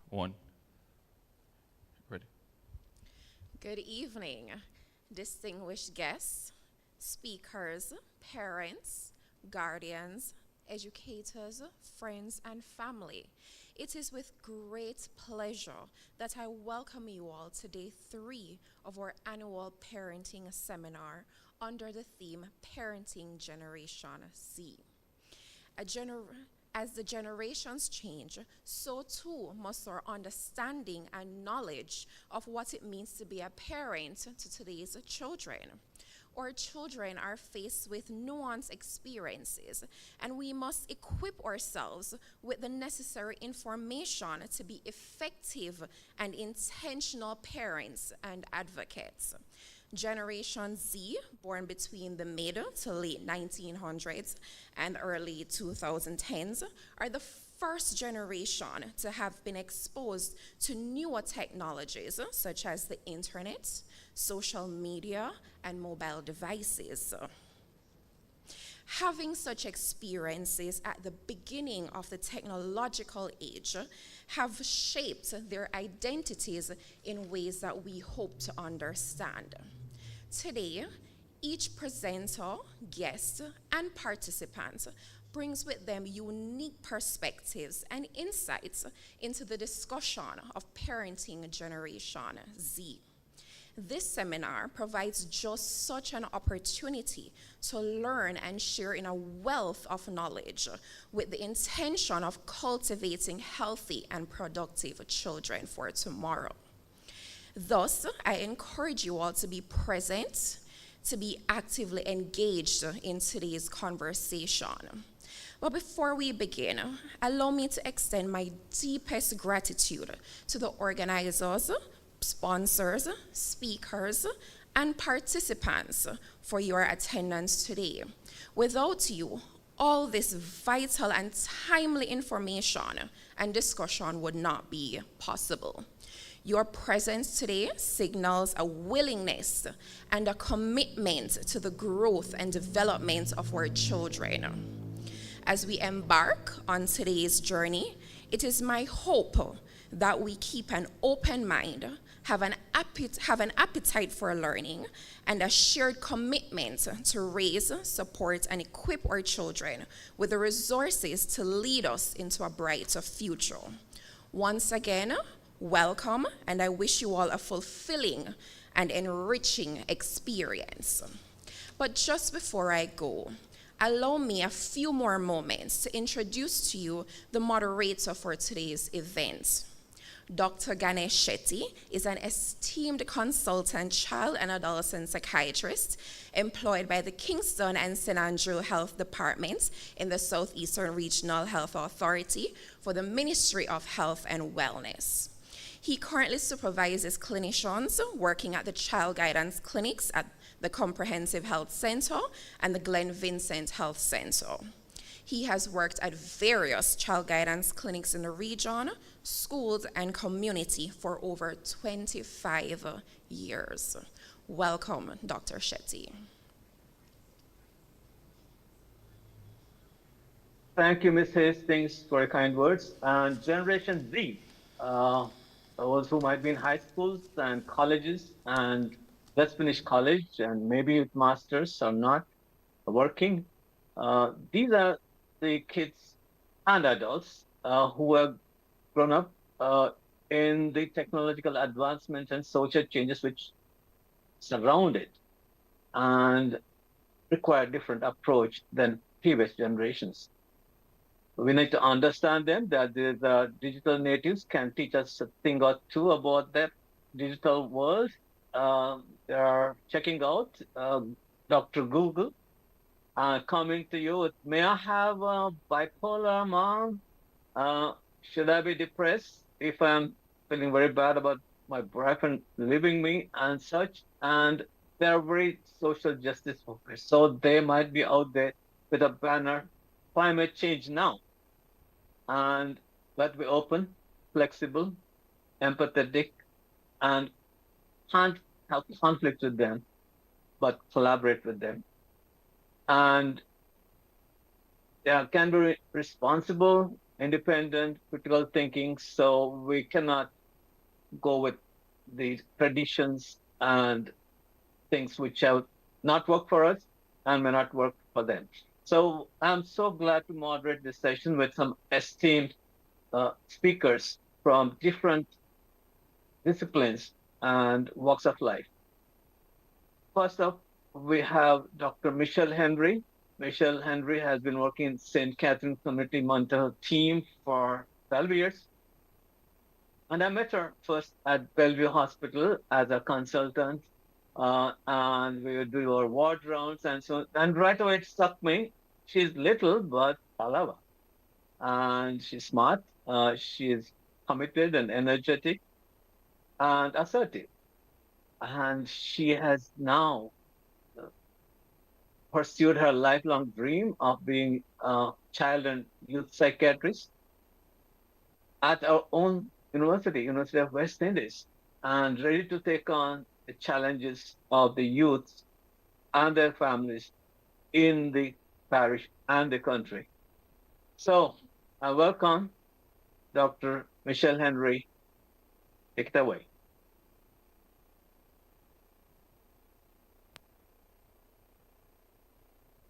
One. Ready? Good evening, distinguished guests, speakers, parents, guardians, educators, friends, and family. It is with great pleasure that I welcome you all to day 3 of our annual parenting seminar under the theme Parenting Generation Z. A gener- as the generations change, so too must our understanding and knowledge of what it means to be a parent to today's children. Our children are faced with nuanced experiences, and we must equip ourselves with the necessary information to be effective and intentional parents and advocates. Generation Z, born between the mid to late 1900s and early 2010s, are the first generation to have been exposed to newer technologies such as the internet, social media, and mobile devices. Having such experiences at the beginning of the technological age have shaped their identities in ways that we hope to understand. Today, each presenter, guest, and participant brings with them unique perspectives and insights into the discussion of parenting Generation Z. This seminar provides just such an opportunity to learn and share in a wealth of knowledge with the intention of cultivating healthy and productive children for tomorrow. Thus, I encourage you all to be present, to be actively engaged in today's conversation. But before we begin, allow me to extend my deepest gratitude to the organizers, sponsors, speakers, and participants for your attendance today. Without you, all this vital and timely information and discussion would not be possible. Your presence today signals a willingness and a commitment to the growth and development of our children. As we embark on today's journey, it is my hope that we keep an open mind, have an appetite for learning, and a shared commitment to raise, support, and equip our children with the resources to lead us into a brighter future. Once again, welcome, and I wish you all a fulfilling and enriching experience. But just before I go, allow me a few more moments to introduce to you the moderator for today's event. Dr. Ganesh Shetty is an esteemed consultant child and adolescent psychiatrist employed by the Kingston and St. Andrew Health Departments in the Southeastern Regional Health Authority for the Ministry of Health and Wellness. He currently supervises clinicians working at the child guidance clinics at the Comprehensive Health Center and the Glen Vincent Health Center. He has worked at various child guidance clinics in the region, schools, and community for over 25 years. Welcome, Dr. Shetty. Thank you, Ms. Hastings, for your kind words. And Generation Z, those who might be in high schools and colleges and just finished college and maybe with masters or not working. These are the kids and adults who have grown up in the technological advancements and social changes which surround it and require a different approach than previous generations. We need to understand them, that the digital natives can teach us a thing or two about that digital world. They are checking out Dr. Google, coming to you with, may I have a bipolar, mom? Should I be depressed if I'm feeling very bad about my boyfriend leaving me and such? And they're very social justice focused. So they might be out there with a banner, climate change now. And let be open, flexible, empathetic, and can't have conflict with them, but collaborate with them. And they can be responsible independent, critical thinking. So we cannot go with the traditions and things which have not worked for us and may not work for them. So I'm so glad to moderate this session with some esteemed speakers from different disciplines and walks of life. First up, we have Dr. Michelle Henry. Michelle Henry has been working in St. Catherine Community Mental Team for 12 years. And I met her first at Bellevue Hospital as a consultant. And we would do our ward rounds and so on. And right away it struck me. She's little, but palava. And she's smart. She's committed and energetic and assertive. And she has now pursued her lifelong dream of being a child and youth psychiatrist at our own university, University of West Indies, and ready to take on the challenges of the youth and their families in the parish and the country. So I welcome Dr. Michelle Henry. Take it away.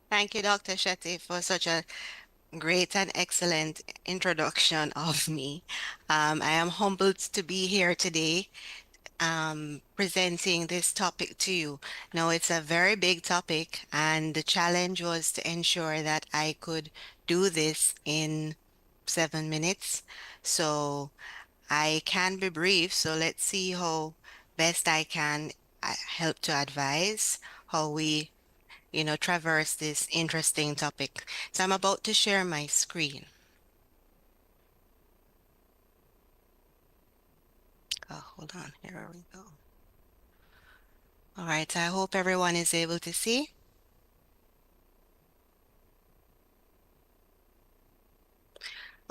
Thank you, Dr. Shetty, for such a great and excellent introduction of me. I am humbled to be here today presenting this topic to you. Now, it's a very big topic, and the challenge was to ensure that I could do this in 7 minutes. So I can be brief. So let's see how best I can help to advise how we traverse this interesting topic. So I'm about to share my screen. Oh, hold on. Here we go. All right. I hope everyone is able to see.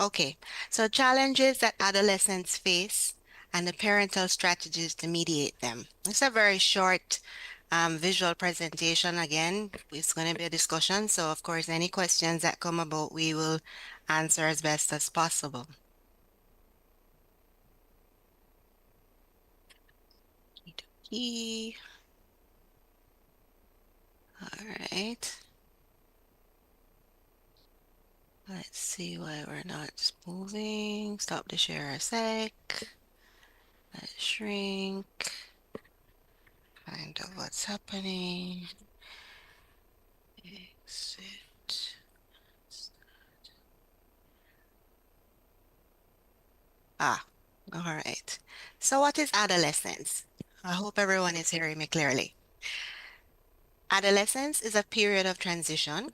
Okay. So challenges that adolescents face and the parental strategies to mediate them. It's a very short visual presentation. Again, it's going to be a discussion. So of course, any questions that come about, we will answer as best as possible. All right. Let's see why we're not moving. Stop the share a sec. Let's shrink. Find out what's happening. Exit. Ah, all right. So what is adolescence? I hope everyone is hearing me clearly. Adolescence is a period of transition.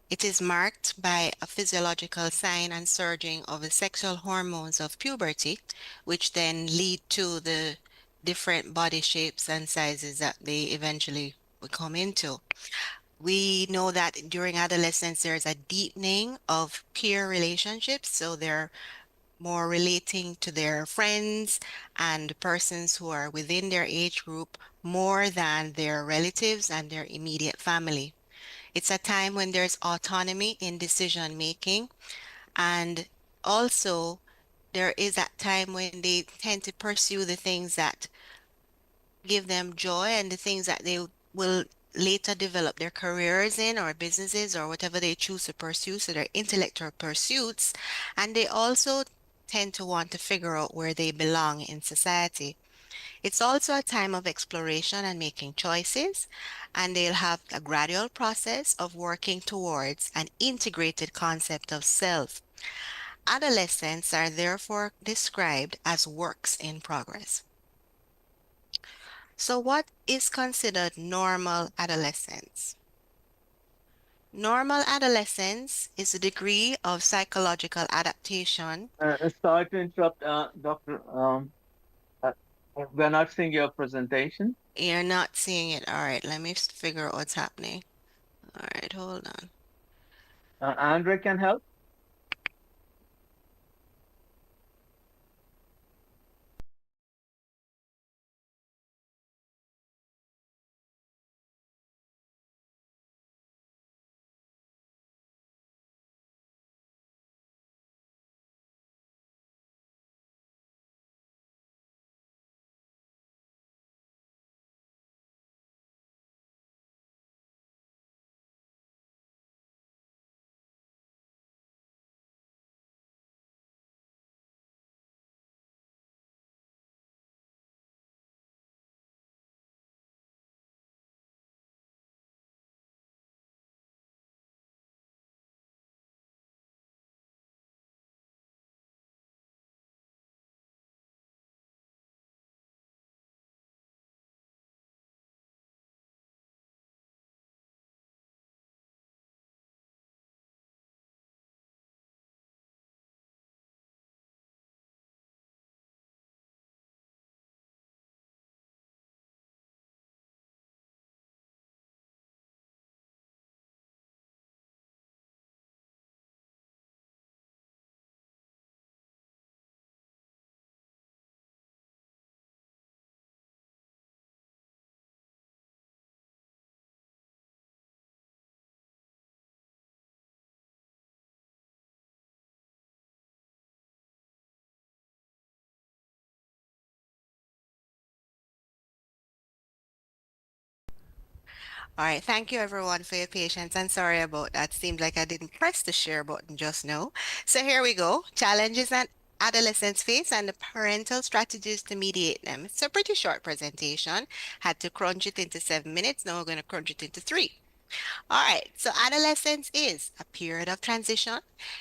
It is marked by a physiological sign and surging of the sexual hormones of puberty, which then lead to the different body shapes and sizes that they eventually will come into. We know that during adolescence, there's a deepening of peer relationships. So they're more relating to their friends and persons who are within their age group more than their relatives and their immediate family. It's a time when there's autonomy in decision making, and also there is that time when they tend to pursue the things that give them joy and the things that they will later develop their careers in or businesses or whatever they choose to pursue, so their intellectual pursuits. And they also tend to want to figure out where they belong in society. It's also a time of exploration and making choices, and they'll have a gradual process of working towards an integrated concept of self. Adolescents are therefore described as works in progress. So what is considered normal adolescence? Normal adolescence is a degree of psychological adaptation. Sorry to interrupt, Doctor. Uh, we're not seeing your presentation. You're not seeing it. All right, let me figure out what's happening. All right, hold on. Andre can help. All right, thank you everyone for your patience and sorry about that. Seems like I didn't press the share button just now. So here we go. Challenges and adolescents face and the parental strategies to mediate them. It's a pretty short presentation. Had to crunch it into 7 minutes. Now we're going to crunch it into three. All right, so adolescence is a period of transition.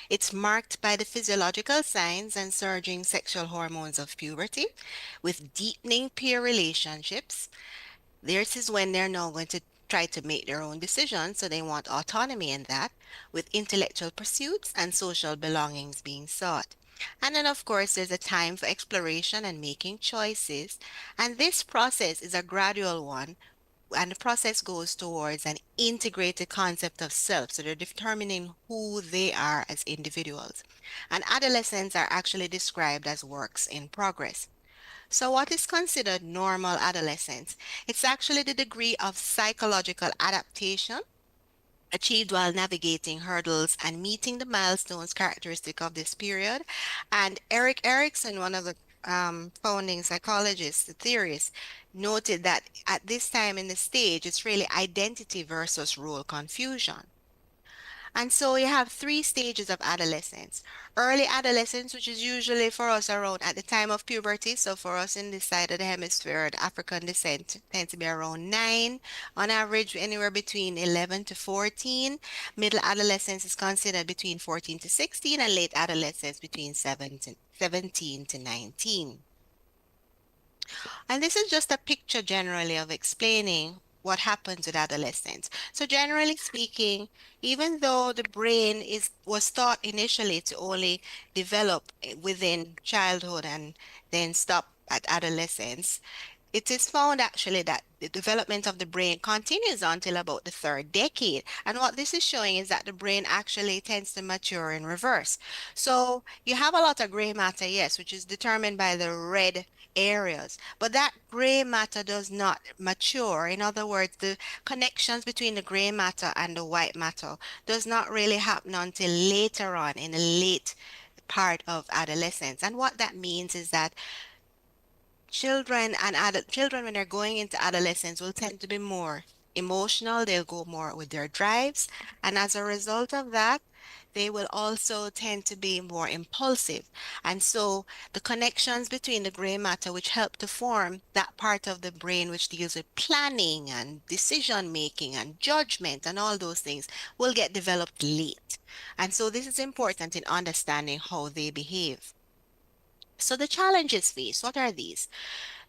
It's marked by the physiological signs and surging sexual hormones of puberty with deepening peer relationships. This is when they're now going to try to make their own decisions, so they want autonomy in that, with intellectual pursuits and social belongings being sought. And then, of course, there's a time for exploration and making choices. And this process is a gradual one, and the process goes towards an integrated concept of self. So they're determining who they are as individuals. And adolescents are actually described as works in progress. So, what is considered normal adolescence? It's actually the degree of psychological adaptation achieved while navigating hurdles and meeting the milestones characteristic of this period. And Eric Erikson, one of the founding psychologists, the theorists, noted that at this time in the stage, it's really identity versus role confusion. And so you have three stages of adolescence. Early adolescence, which is usually for us around at the time of puberty. So for us in this side of the hemisphere, the African descent tends to be around 9, on average anywhere between 11 to 14. Middle adolescence is considered between 14 to 16, and late adolescence between 17 to 19. And this is just a picture generally of explaining what happens with adolescents. So generally speaking, even though the brain was thought initially to only develop within childhood and then stop at adolescence, it is found actually that the development of the brain continues until about the third decade. And what this is showing is that the brain actually tends to mature in reverse. So you have a lot of gray matter, yes, which is determined by the red areas, but that gray matter does not mature. In other words, the connections between the gray matter and the white matter does not really happen until later on in the late part of adolescence. And what that means is that children when they're going into adolescence will tend to be more emotional. They'll go more with their drives, and as a result of that, they will also tend to be more impulsive. And so the connections between the gray matter, which help to form that part of the brain which deals with planning and decision making and judgment and all those things, will get developed late. And so this is important in understanding how they behave. So the challenges faced, what are these?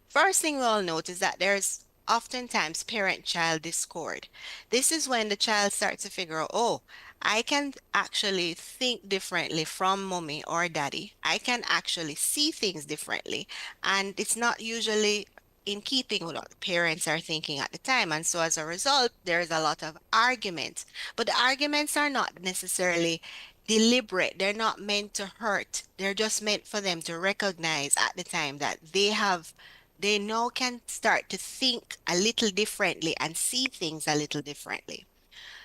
First thing we'll note is that there's oftentimes parent-child discord. This is when the child starts to figure out, oh, I can actually think differently from mommy or daddy. I can actually see things differently. And it's not usually in keeping with what the parents are thinking at the time. And so as a result, there's a lot of arguments. But the arguments are not necessarily deliberate. They're not meant to hurt. They're just meant for them to recognize at the time that they now can start to think a little differently and see things a little differently.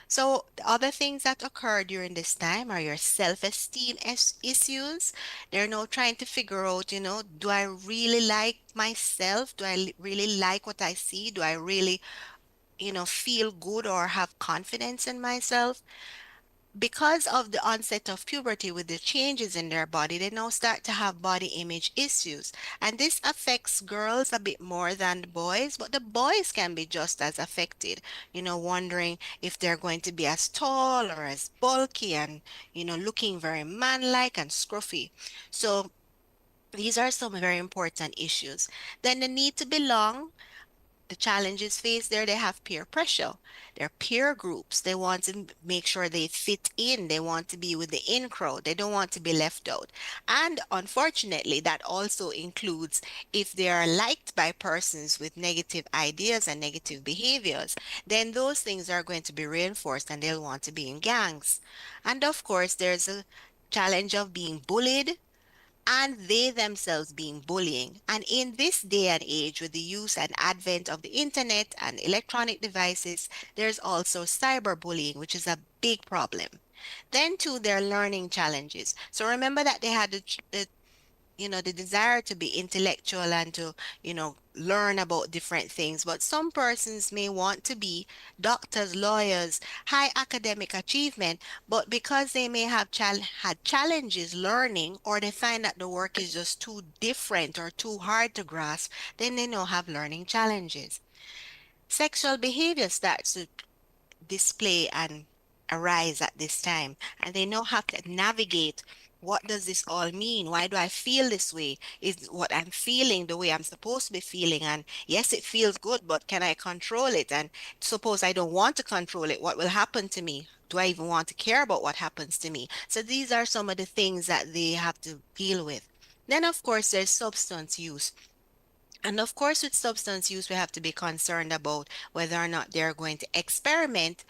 So, the other things that occur during this time are your self-esteem issues. They're now trying to figure out, do I really like myself? Do I really like what I see? Do I really, feel good or have confidence in myself? Because of the onset of puberty with the changes in their body, they now start to have body image issues. And this affects girls a bit more than the boys, but the boys can be just as affected, wondering if they're going to be as tall or as bulky and, looking very man-like and scruffy. So these are some very important issues. Then the need to belong, the challenges faced there, they have peer pressure. Their peer groups, they want to make sure they fit in. They want to be with the in crowd. They don't want to be left out. And unfortunately, that also includes if they are liked by persons with negative ideas and negative behaviors, then those things are going to be reinforced and they'll want to be in gangs. And of course, there's a challenge of being bullied and they themselves being bullying. And in this day and age, with the use and advent of the internet and electronic devices, there's also cyberbullying, which is a big problem. Then, too, there are learning challenges. So remember that they had the the desire to be intellectual and to, learn about different things. But some persons may want to be doctors, lawyers, high academic achievement, but because they may have had challenges learning, or they find that the work is just too different or too hard to grasp, then they now have learning challenges. Sexual behavior starts to display and arise at this time, and they now have to navigate, what does this all mean? Why do I feel this way? Is what I'm feeling the way I'm supposed to be feeling? And yes, it feels good, but can I control it? And suppose I don't want to control it, what will happen to me? Do I even want to care about what happens to me? So these are some of the things that they have to deal with. Then, of course, there's substance use. And of course, with substance use, we have to be concerned about whether or not they're going to experiment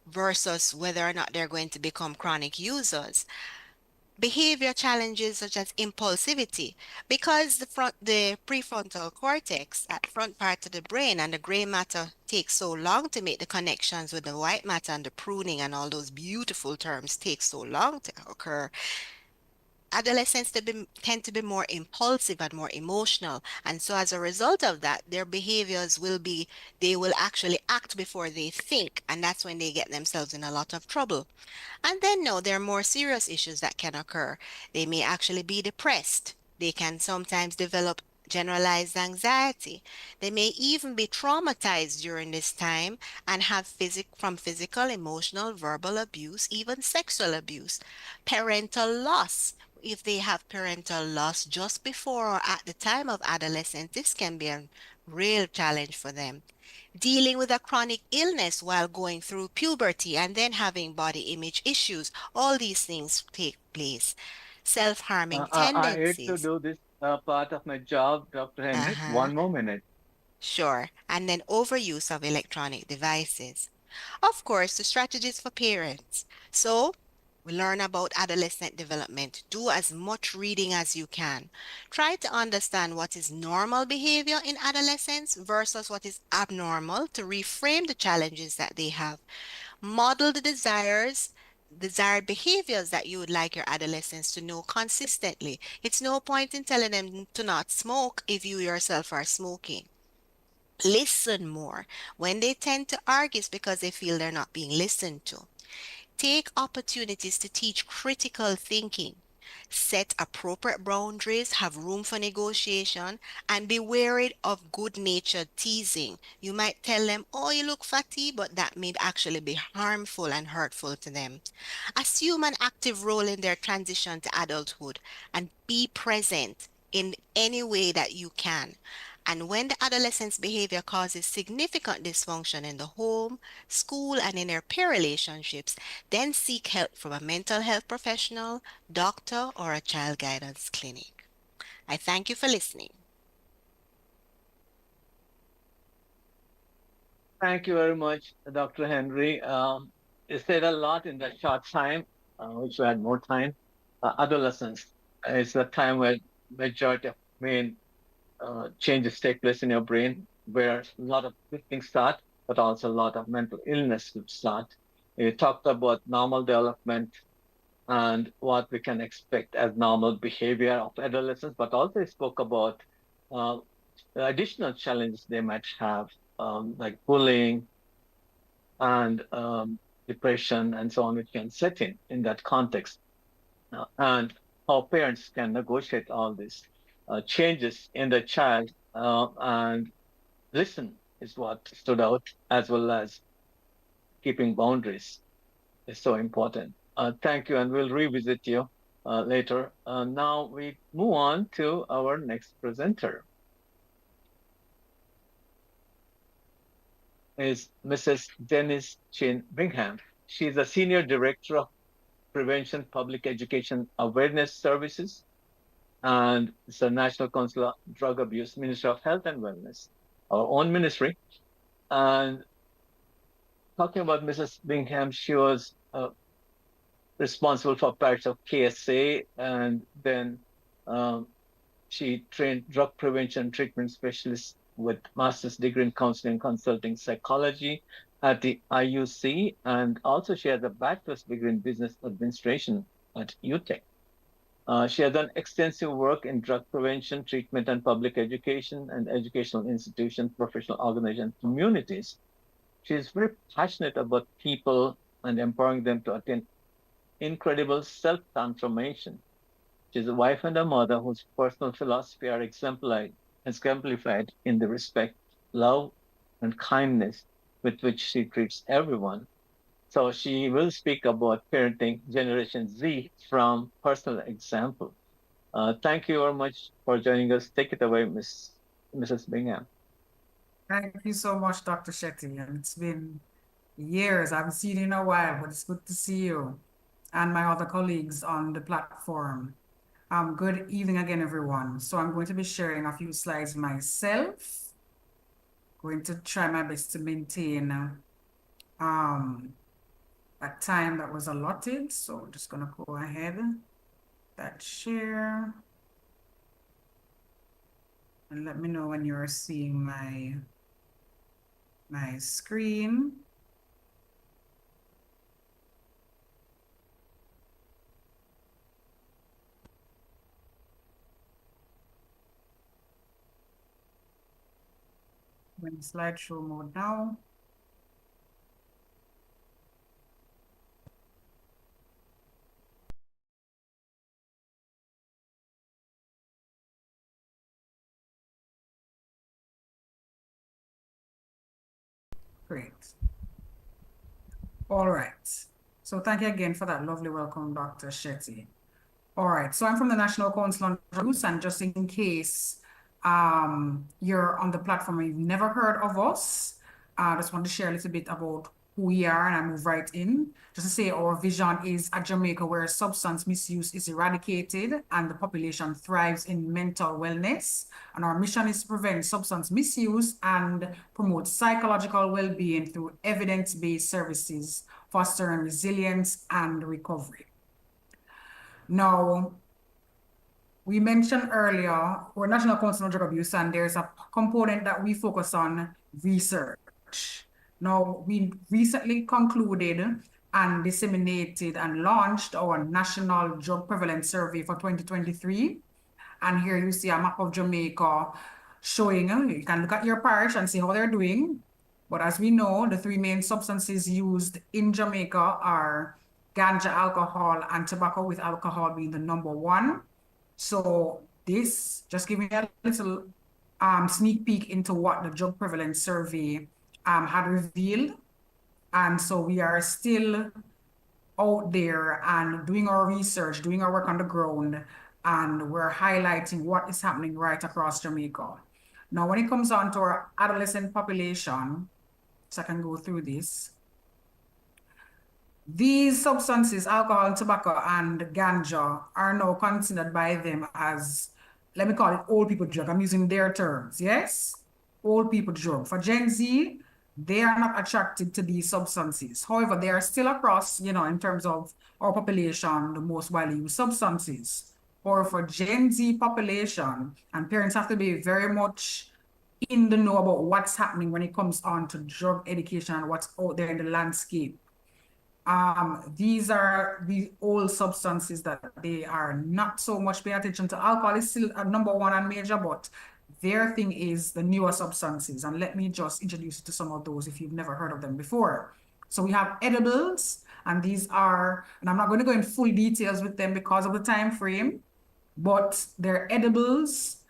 versus whether or not they're going to become chronic users. Behavior challenges such as impulsivity, because the prefrontal cortex, that front part of the brain, and the gray matter takes so long to make the connections with the white matter, and the pruning and all those beautiful terms take so long to occur. Adolescents tend to be more impulsive and more emotional. And so as a result of that, their behaviors will be, they will actually act before they think. And that's when they get themselves in a lot of trouble. And then, no, there are more serious issues that can occur. They may actually be depressed. They can sometimes develop generalized anxiety. They may even be traumatized during this time and have physical, emotional, verbal abuse, even sexual abuse. Parental loss. If they have parental loss just before or at the time of adolescence, this can be a real challenge for them. Dealing with a chronic illness while going through puberty and then having body image issues, all these things take place. Self-harming I hate to tendencies. do this part of my job, Dr. Henry. Uh-huh. One more minute. Sure. And then overuse of electronic devices. Of course, the strategies for parents. So, we learn about adolescent development. Do as much reading as you can. Try to understand what is normal behavior in adolescence versus what is abnormal to reframe the challenges that they have. Model the desired behaviors that you would like your adolescents to know consistently. It's no point in telling them to not smoke if you yourself are smoking. Listen more. When they tend to argue, it's because they feel they're not being listened to. Take opportunities to teach critical thinking. Set appropriate boundaries, have room for negotiation, and be wary of good natured teasing. You might tell them, oh, you look fatty, but that may actually be harmful and hurtful to them. Assume an active role in their transition to adulthood and be present in any way that you can. And when the adolescent's behavior causes significant dysfunction in the home, school, and in their peer relationships, then seek help from a mental health professional, doctor, or a child guidance clinic. I thank you for listening. Thank you very much, Dr. Henry. You said a lot in that short time, which we had more time. Adolescence is the time where majority of main changes take place in your brain, where a lot of good things start, but also a lot of mental illness will start. You talked about normal development and what we can expect as normal behavior of adolescents, but also spoke about uh, additional challenges they might have, like bullying and depression and so on, which can set in that context, and how parents can negotiate all these changes in the child, and listen is what stood out, as well as keeping boundaries is so important. Thank you, and we'll revisit you later. Now we move on to our next presenter, is Mrs. Denise Chin Bingham. She's a Senior Director of Prevention Public Education Awareness Services, and it's the National Council of Drug Abuse, Ministry of Health and Wellness, our own ministry. And talking about Mrs. Bingham, she was responsible for parts of KSA, and then um, she trained drug prevention treatment specialist with master's degree in counseling consulting psychology at the IUC, and also she has a bachelor's degree in business administration at UTech. She has done extensive work in drug prevention, treatment, and public education and educational institutions, professional organizations, communities. She is very passionate about people and empowering them to attain incredible self-transformation. She's a wife and a mother whose personal philosophy are exemplified in the respect, love, and kindness with which she treats everyone. So she will speak about parenting Generation Z from personal example. Thank you very much for joining us. Take it away, Mrs. Bingham. Thank you so much, Dr. Shetty. And it's been years. I haven't seen you in a while, but it's good to see you and my other colleagues on the platform. Good evening again, everyone. So I'm going to be sharing a few slides myself. Going to try my best to maintain a time that was allotted. So I'm just gonna go ahead, that share. And let me know when you're seeing my screen. We're in slideshow mode now. Great. All right. So thank you again for that lovely welcome, Dr. Shetty. All right. So I'm from the National Council on Drug Use, and just in case you're on the platform and you've never heard of us, I just want to share a little bit about who we are, and I move right in. Just to say our vision is a Jamaica where substance misuse is eradicated and the population thrives in mental wellness. And our mission is to prevent substance misuse and promote psychological well-being through evidence-based services, fostering resilience and recovery. Now, we mentioned earlier, we're National Council on Drug Abuse, and there's a component that we focus on, research. Now, we recently concluded and disseminated and launched our National Drug Prevalence Survey for 2023. And here you see a map of Jamaica showing, you can look at your parish and see how they're doing. But as we know, the three main substances used in Jamaica are ganja, alcohol, and tobacco, with alcohol being the #1. So this, just giving a little sneak peek into what the drug prevalence survey had revealed. And so we are still out there and doing our research, doing our work on the ground, and we're highlighting what is happening right across Jamaica. Now, when it comes on to our adolescent population, so I can go through this. These substances, alcohol, tobacco, and ganja, are now considered by them as, let me call it old people drug. I'm using their terms, yes? Old people drug. For Gen Z, they are not attracted to these substances. However, they are still across, in terms of our population, the most widely used substances. Or for Gen Z population, and parents have to be very much in the know about what's happening when it comes on to drug education and what's out there in the landscape. These are the old substances that they are not so much paying attention to. Alcohol is still a #1 and major, but their thing is the newer substances. And let me just introduce you to some of those if you've never heard of them before. So we have edibles, and these are, and I'm not going to go in full details with them because of the time frame, but they're edibles,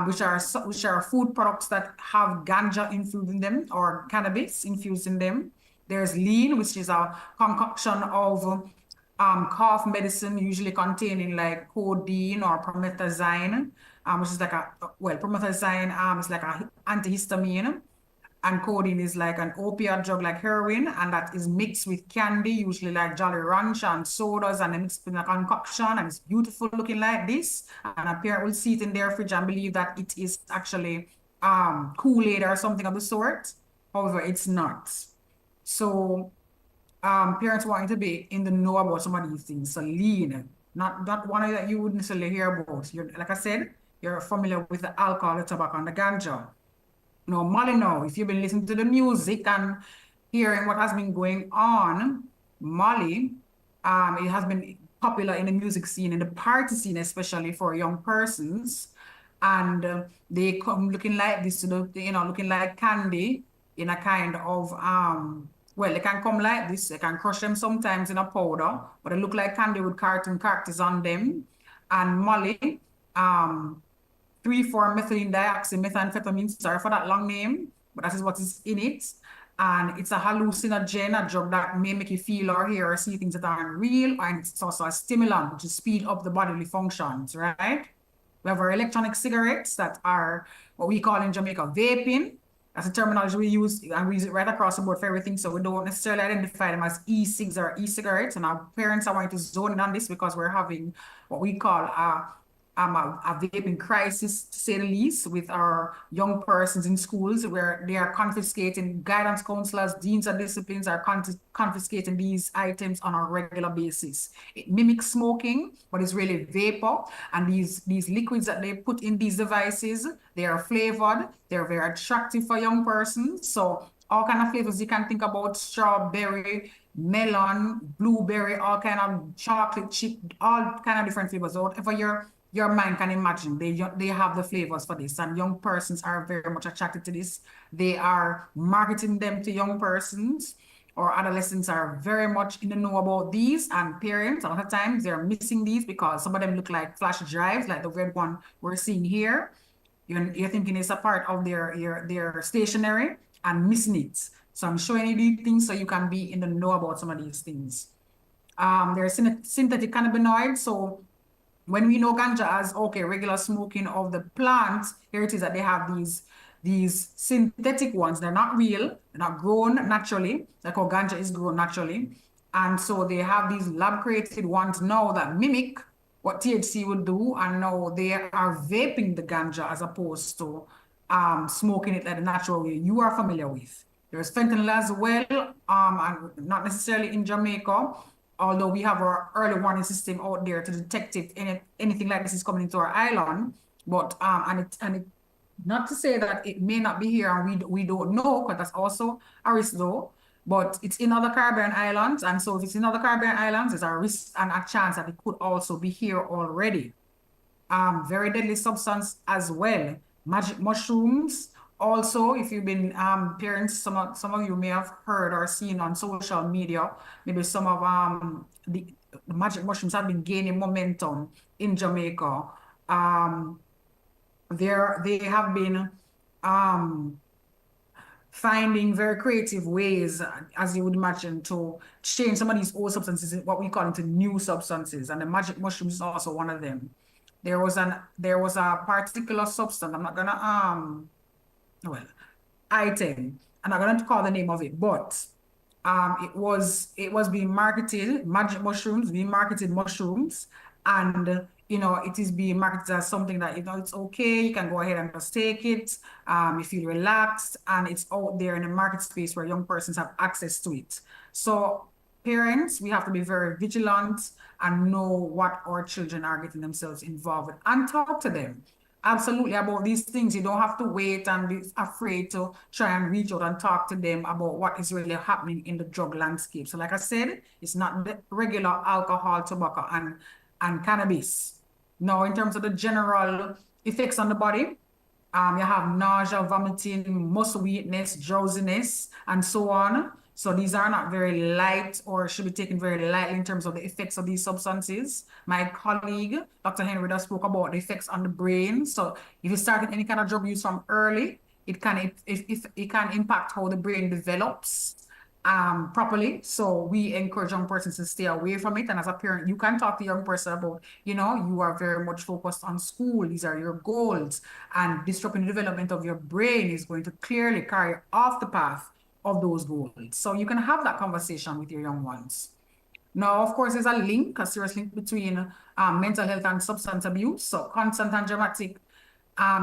which are food products that have ganja infused in them or cannabis infused in them. There's lean, which is a concoction of cough medicine, usually containing like codeine or promethazine, which is like promethazine is like an antihistamine, and codeine is like an opioid drug like heroin, and that is mixed with candy, usually like Jolly Rancher and sodas, and then mixed in a concoction, and it's beautiful looking like this. And a parent will see it in their fridge and believe that it is actually Kool-Aid or something of the sort. However, it's not. So parents wanting to be in the know about some of these things. So lean, not one that you wouldn't necessarily hear about. Like I said, you're familiar with the alcohol, the tobacco, and the ganja. Now, Molly, now, if you've been listening to the music and hearing what has been going on, Molly, it has been popular in the music scene, in the party scene, especially for young persons. And they come looking like this, looking like candy in a kind of, well, they can come like this. They can crush them sometimes in a powder, but they look like candy with cartoon characters on them. And Molly, 3,4-methylene dioxymethamphetamine, sorry for that long name, but that is what is in it. And it's a hallucinogen, a drug that may make you feel or hear or see things that aren't real, and it's also a stimulant to speed up the bodily functions, right? We have our electronic cigarettes that are what we call in Jamaica vaping. That's a terminology we use, and we use it right across the board for everything, so we don't necessarily identify them as e-cigs or e-cigarettes, and our parents are wanting to zone in on this because we're having what we call a vaping crisis, to say the least, with our young persons in schools, where they are confiscating, guidance counselors, deans of disciplines are confiscating these items on a regular basis. It mimics smoking, but it's really vapor. And these liquids that they put in these devices, they are flavored, they're very attractive for young persons. So all kind of flavors you can think about: strawberry, melon, blueberry, all kind of chocolate chip, all kind of different flavors. So whatever your mind can imagine, they have the flavors for this, and young persons are very much attracted to this. They are marketing them to young persons, or adolescents are very much in the know about these, and parents, a lot of times they're missing these because some of them look like flash drives, like the red one we're seeing here. You're thinking it's a part of their stationery and missing it. So I'm showing you these things so you can be in the know about some of these things. There's synthetic cannabinoids. So when we know ganja as, okay, regular smoking of the plant, here it is that they have these synthetic ones. They're not real, they're not grown naturally, like how ganja is grown naturally. And so they have these lab-created ones now that mimic what THC would do, and now they are vaping the ganja as opposed to smoking it like the natural way you are familiar with. There's fentanyl as well, and not necessarily in Jamaica, although we have our early warning system out there to detect if anything like this is coming into our island. But not to say that it may not be here and we don't know, because that's also a risk though. But it's in other Caribbean islands, and so if it's in other Caribbean islands, there's a risk and a chance that it could also be here already. Very deadly substance as well. Magic mushrooms. Also, if you've been parents, some of you may have heard or seen on social media, maybe some of the magic mushrooms have been gaining momentum in Jamaica. They have been finding very creative ways, as you would imagine, to change some of these old substances, what we call into new substances, and the magic mushrooms is also one of them. There was a particular substance, I'm not gonna item, I'm not gonna call the name of it, but it was being marketed, magic mushrooms, being marketed mushrooms, and it is being marketed as something that, it's okay, you can go ahead and just take it, you feel relaxed, and it's out there in the market space where young persons have access to it. So parents, we have to be very vigilant and know what our children are getting themselves involved with, and talk to them absolutely about these things. You don't have to wait and be afraid to try and reach out and talk to them about what is really happening in the drug landscape. So like I said, it's not the regular alcohol, tobacco, and cannabis. Now, in terms of the general effects on the body, you have nausea, vomiting, muscle weakness, drowsiness, and so on. So these are not very light, or should be taken very lightly in terms of the effects of these substances. My colleague, Dr. Henry, just spoke about the effects on the brain. So if you start any kind of drug use from early, it can impact how the brain develops properly. So we encourage young persons to stay away from it. And as a parent, you can talk to young person about, you are very much focused on school. These are your goals, and disrupting the development of your brain is going to clearly carry off the path of those goals. So you can have that conversation with your young ones. Now, of course, there's a serious link between mental health and substance abuse. So constant and dramatic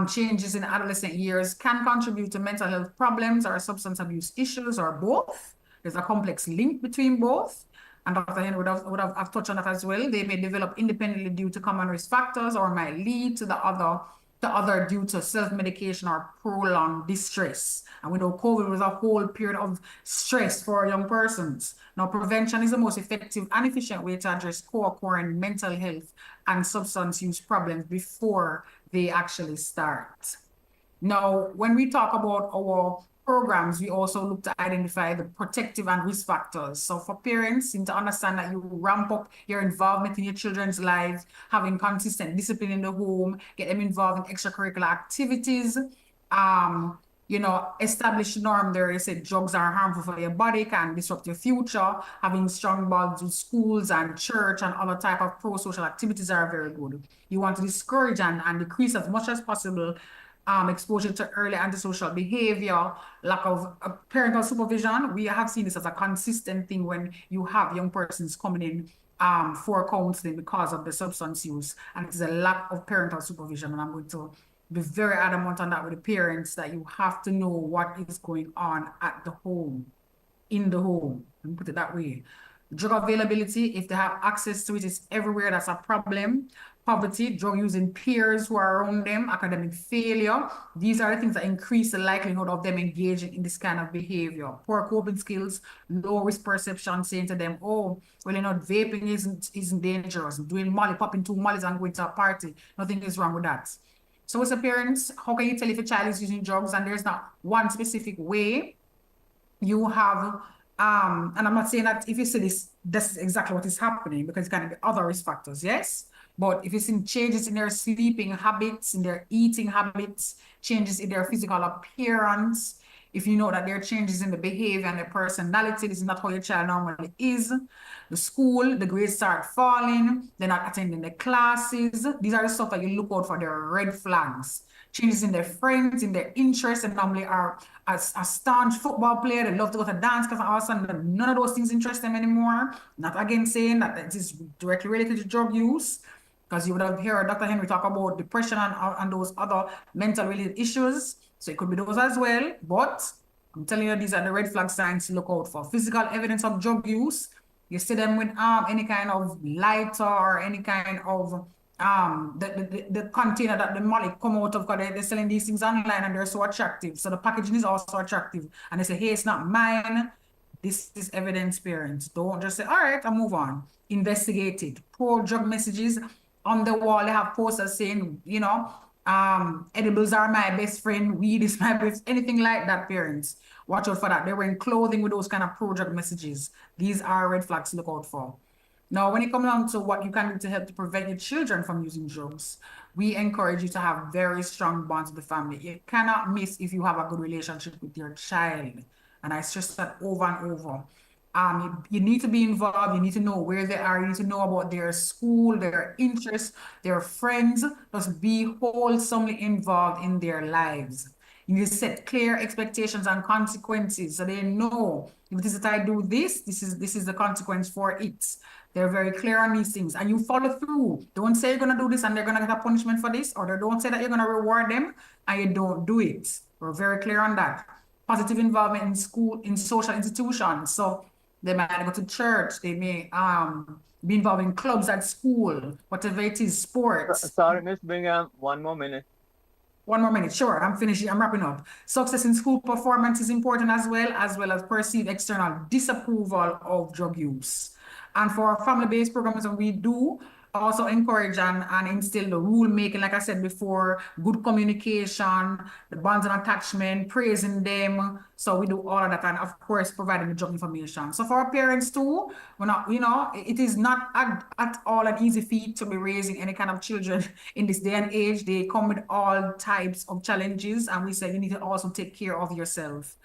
changes in adolescent years can contribute to mental health problems or substance abuse issues, or both. There's a complex link between both. And Dr. Henry would have touched on that as well. They may develop independently due to common risk factors, or might lead to the other to other due to self-medication or prolonged distress. And we know COVID was a whole period of stress for young persons. Now, prevention is the most effective and efficient way to address co-occurring mental health and substance use problems before they actually start. Now, when we talk about our programs, we also look to identify the protective and risk factors. So for parents, you need to understand that you ramp up your involvement in your children's lives, having consistent discipline in the home, get them involved in extracurricular activities, you know, establish norm there. You said drugs are harmful for your body, can disrupt your future. Having strong bonds with schools and church and other type of pro-social activities are very good. You want to discourage and decrease as much as possible exposure to early antisocial behavior, lack of parental supervision. We have seen this as a consistent thing when you have young persons coming in for counseling because of the substance use, and it is a lack of parental supervision. And I'm going to be very adamant on that with the parents, that you have to know what is going on at the home, in the home, let me put it that way. Drug availability, if they have access to it, is everywhere. That's a problem. Poverty, drug using peers who are around them, academic failure. These are the things that increase the likelihood of them engaging in this kind of behavior. Poor coping skills, low risk perception, saying to them, oh, well, you know, vaping isn't dangerous. Doing Molly, popping 2 Mollies and going to a party, nothing is wrong with that. So as a parent, how can you tell if a child is using drugs? And there's not one specific way. You have, and I'm not saying that if you see this, that's exactly what is happening, because it can be other risk factors, yes? But if you see changes in their sleeping habits, in their eating habits, changes in their physical appearance, if you know that there are changes in the behavior and the personality, this is not how your child normally is. The school, the grades start falling, they're not attending the classes. These are the stuff that you look out for, their red flags. Changes in their friends, in their interests, and normally are a staunch football player. They love to go to dance because all of a sudden none of those things interest them anymore. Not again saying that it is directly related to drug use, because you would have heard Dr. Henry talk about depression and those other mental related issues. So it could be those as well. But I'm telling you, these are the red flag signs to look out for. Physical evidence of drug use. You see them with any kind of lighter or any kind of the container that the Molly come out of, because they're selling these things online and they're so attractive. So the packaging is also attractive. And they say, hey, it's not mine. This is evidence, parents. Don't just say, all right, I'll move on. Investigate it. Pro-drug messages on the wall. They have posters saying, you know, edibles are my best friend, weed is my best, anything like that, parents. Watch out for that. They're wearing clothing with those kind of pro-drug messages. These are red flags to look out for. Now, when it comes down to what you can do to help to prevent your children from using drugs, we encourage you to have very strong bonds with the family. You cannot miss if you have a good relationship with your child. And I stress that over and over. You need to be involved. You need to know where they are. You need to know about their school, their interests, their friends. Just be wholesomely involved in their lives. You need to set clear expectations and consequences so they know, if it is that I do this, this is the consequence for it. They're very clear on these things, and you follow through. Don't say you're going to do this and they're going to get a punishment for this, or don't say that you're going to reward them and you don't do it. We're very clear on that. Positive involvement in school, in social institutions. So they might go to church, they may be involved in clubs at school, whatever it is, sports. Sorry, Miss Bingham, 1 more minute. 1 more minute, sure, I'm finishing, I'm wrapping up. Success in school performance is important as well as perceived external disapproval of drug use. And for family-based programs, we do also encourage and instill the rule making, like I said before, good communication, the bonds and attachment, praising them. So we do all of that, and of course, providing the drug information. So for our parents too, we're not, you know, it is not at all an easy feat to be raising any kind of children in this day and age. They come with all types of challenges, and we say you need to also take care of yourself.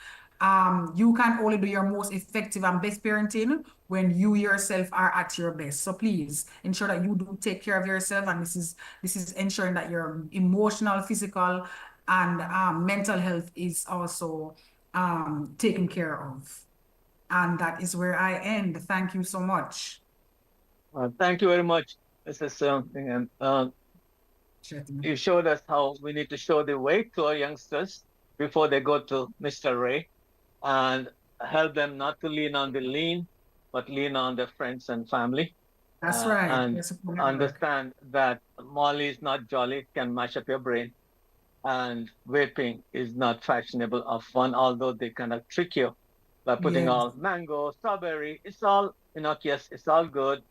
You can only do your most effective and best parenting when you yourself are at your best. So please ensure that you do take care of yourself, and this is ensuring that your emotional, physical, and mental health is also taken care of. And that is where I end. Thank you so much. Thank you very much, Mrs. Bingham. Shetty. You showed us how we need to show the way to our youngsters before they go to Mr. Ray, and help them not to lean on the lean, but lean on their friends and family. That's right. And Yes, understand that Molly is not jolly, can mash up your brain. and vaping is not fashionable or fun, although they kind of trick you by putting Yes. all mango, strawberry. It's all innocuous. It's all good.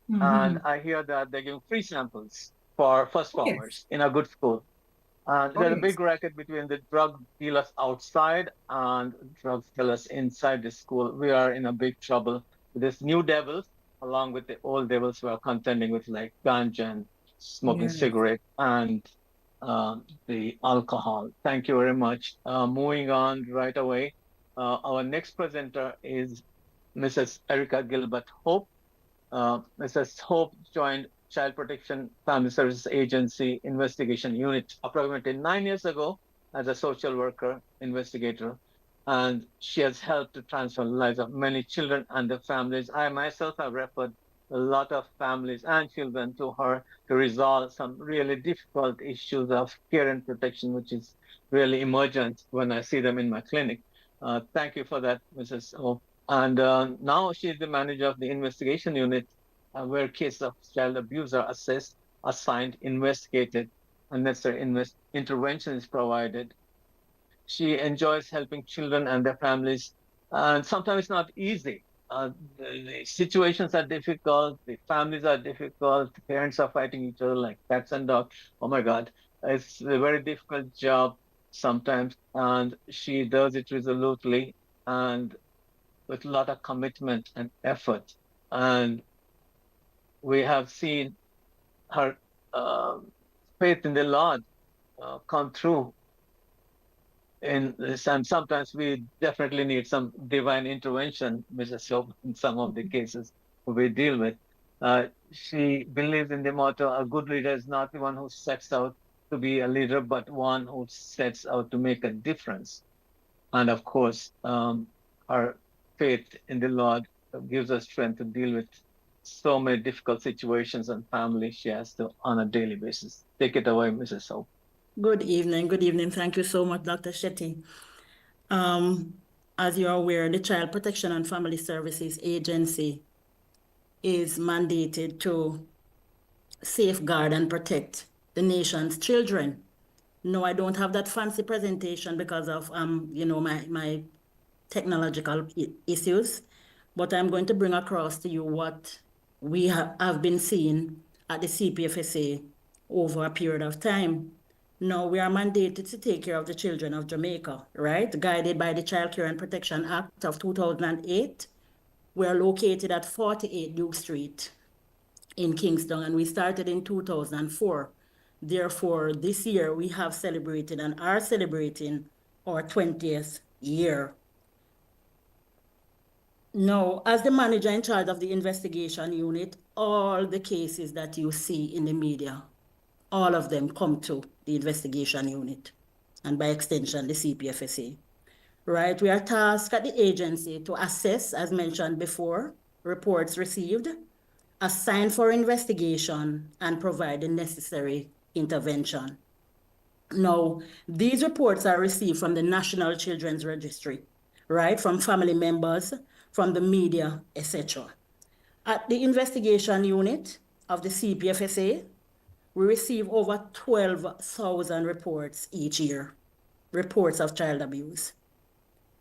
And I hear that they're giving free samples for first Yes. formers in a good school. And Oh, there's a yes. big racket between the drug dealers outside and drug dealers inside the school. We are in a big trouble with these new devils, along with the old devils who are contending with like ganja and smoking Yes. cigarette and the alcohol. Thank you very much. Moving on right away. Our next presenter is Mrs. Erica Gilbert Hope. Mrs. Hope joined Child Protection Family Services Agency Investigation Unit approximately 9 years ago as a social worker investigator, and she has helped to transform the lives of many children and their families. I myself have referred a lot of families and children to her to resolve some really difficult issues of care and protection, which is really emergent when I see them in my clinic. Thank you for that, Mrs. Hope. And now she is the manager of the investigation unit, where cases of child abuse are assessed, assigned, investigated, and necessary intervention is provided. She enjoys helping children and their families, and sometimes it's not easy. The situations are difficult, the families are difficult, the parents are fighting each other like cats and dogs. Oh my God, it's a very difficult job sometimes, and she does it resolutely and with a lot of commitment and effort. And we have seen her faith in the Lord come through in this. And sometimes we definitely need some divine intervention, Mrs. Hope, in some of the cases we deal with. She believes in the motto, a good leader is not the one who sets out to be a leader, but one who sets out to make a difference. And of course, our faith in the Lord gives us strength to deal with so many difficult situations and families she has to on a daily basis. Take it away, Mrs. Hope. Good evening. Good evening. Thank you so much, Dr. Shetty. As you're aware, the Child Protection and Family Services Agency is mandated to safeguard and protect the nation's children. No, I don't have that fancy presentation because of my technological issues, but I'm going to bring across to you what we have been seeing at the CPFSA over a period of time. Now, we are mandated to take care of the children of Jamaica, right? Guided by the Child Care and Protection Act of 2008. We are located at 48 Duke Street in Kingston, and we started in 2004. Therefore, this year we have celebrated and are celebrating our 20th year. Now, as the manager in charge of the investigation unit, all the cases that you see in the media, all of them come to the investigation unit, and by extension, the CPFSA. Right, we are tasked at the agency to assess, as mentioned before, reports received, assign for investigation, and provide the necessary intervention. Now, these reports are received from the National Children's Registry, right, from family members, from the media, etc. At the investigation unit of the CPFSA, we receive over 12,000 reports each year, reports of child abuse.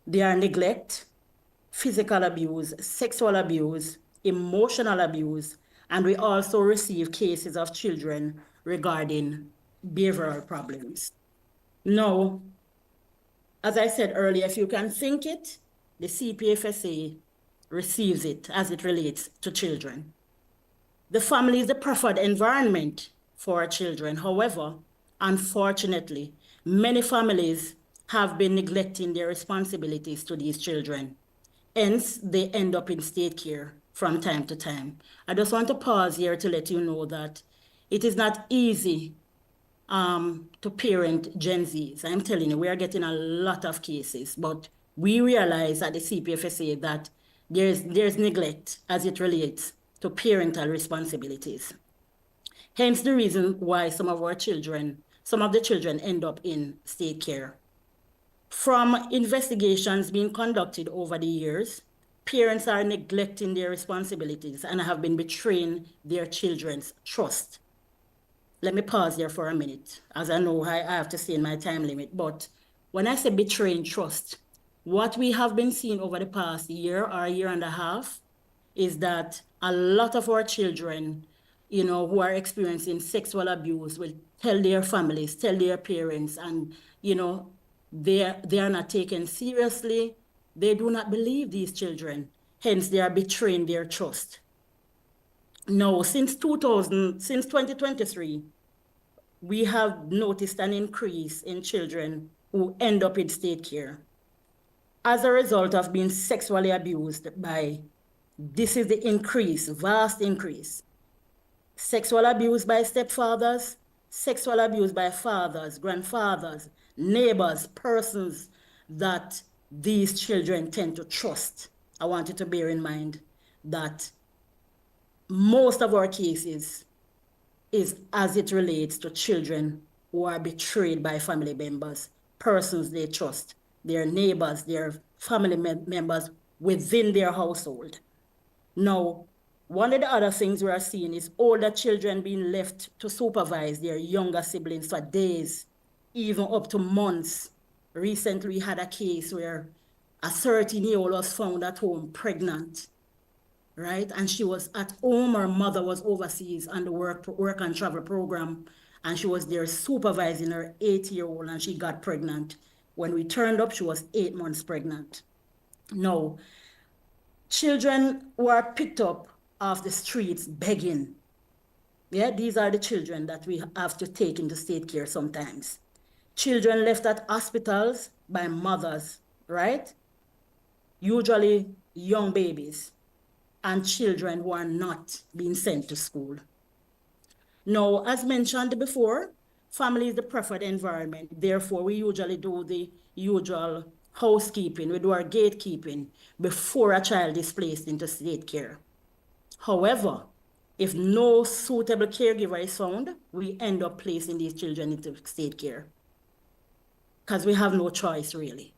They are neglect, physical abuse, sexual abuse, emotional abuse, and we also receive cases of children regarding behavioral problems. Now, as I said earlier, if you can think it, the CPFSA receives it as it relates to children. The family is the preferred environment for children. However, unfortunately, many families have been neglecting their responsibilities to these children. Hence, they end up in state care from time to time. I just want to pause here to let you know that it is not easy to parent Gen Zs. I'm telling you, we are getting a lot of cases, but we realize at the CPFSA that there's neglect as it relates to parental responsibilities. Hence the reason why some of the children end up in state care. From investigations being conducted over the years, parents are neglecting their responsibilities and have been betraying their children's trust. let me pause there for a minute, as I know I have to stay in my time limit. But when I say betraying trust, what we have been seeing over the past year or year and a half is that a lot of our children, who are experiencing sexual abuse will tell their families, tell their parents, and, they are not taken seriously. They do not believe these children. Hence, they are betraying their trust. No, since 2023, we have noticed an increase in children who end up in state care as a result of being sexually abused by, this is the increase, vast increase. Sexual abuse by stepfathers, sexual abuse by fathers, grandfathers, neighbors, persons that these children tend to trust. I want you to bear in mind that most of our cases is as it relates to children who are betrayed by family members, persons they trust, their neighbors, their family members within their household. Now, one of the other things we are seeing is older children being left to supervise their younger siblings for days, even up to months. Recently, we had a case where a 13-year-old was found at home pregnant, right? And she was at home, her mother was overseas on the work and travel program, and she was there supervising her 8-year-old, and she got pregnant. When we turned up, she was 8 months pregnant. Now, children who are picked up off the streets begging. Yeah, these are the children that we have to take into state care sometimes. Children left at hospitals by mothers, right? Usually young babies, and children who are not being sent to school. Now, as mentioned before, family is the preferred environment. Therefore, we usually do the usual housekeeping, we do our gatekeeping before a child is placed into state care. However, if no suitable caregiver is found, we end up placing these children into state care because we have no choice, really.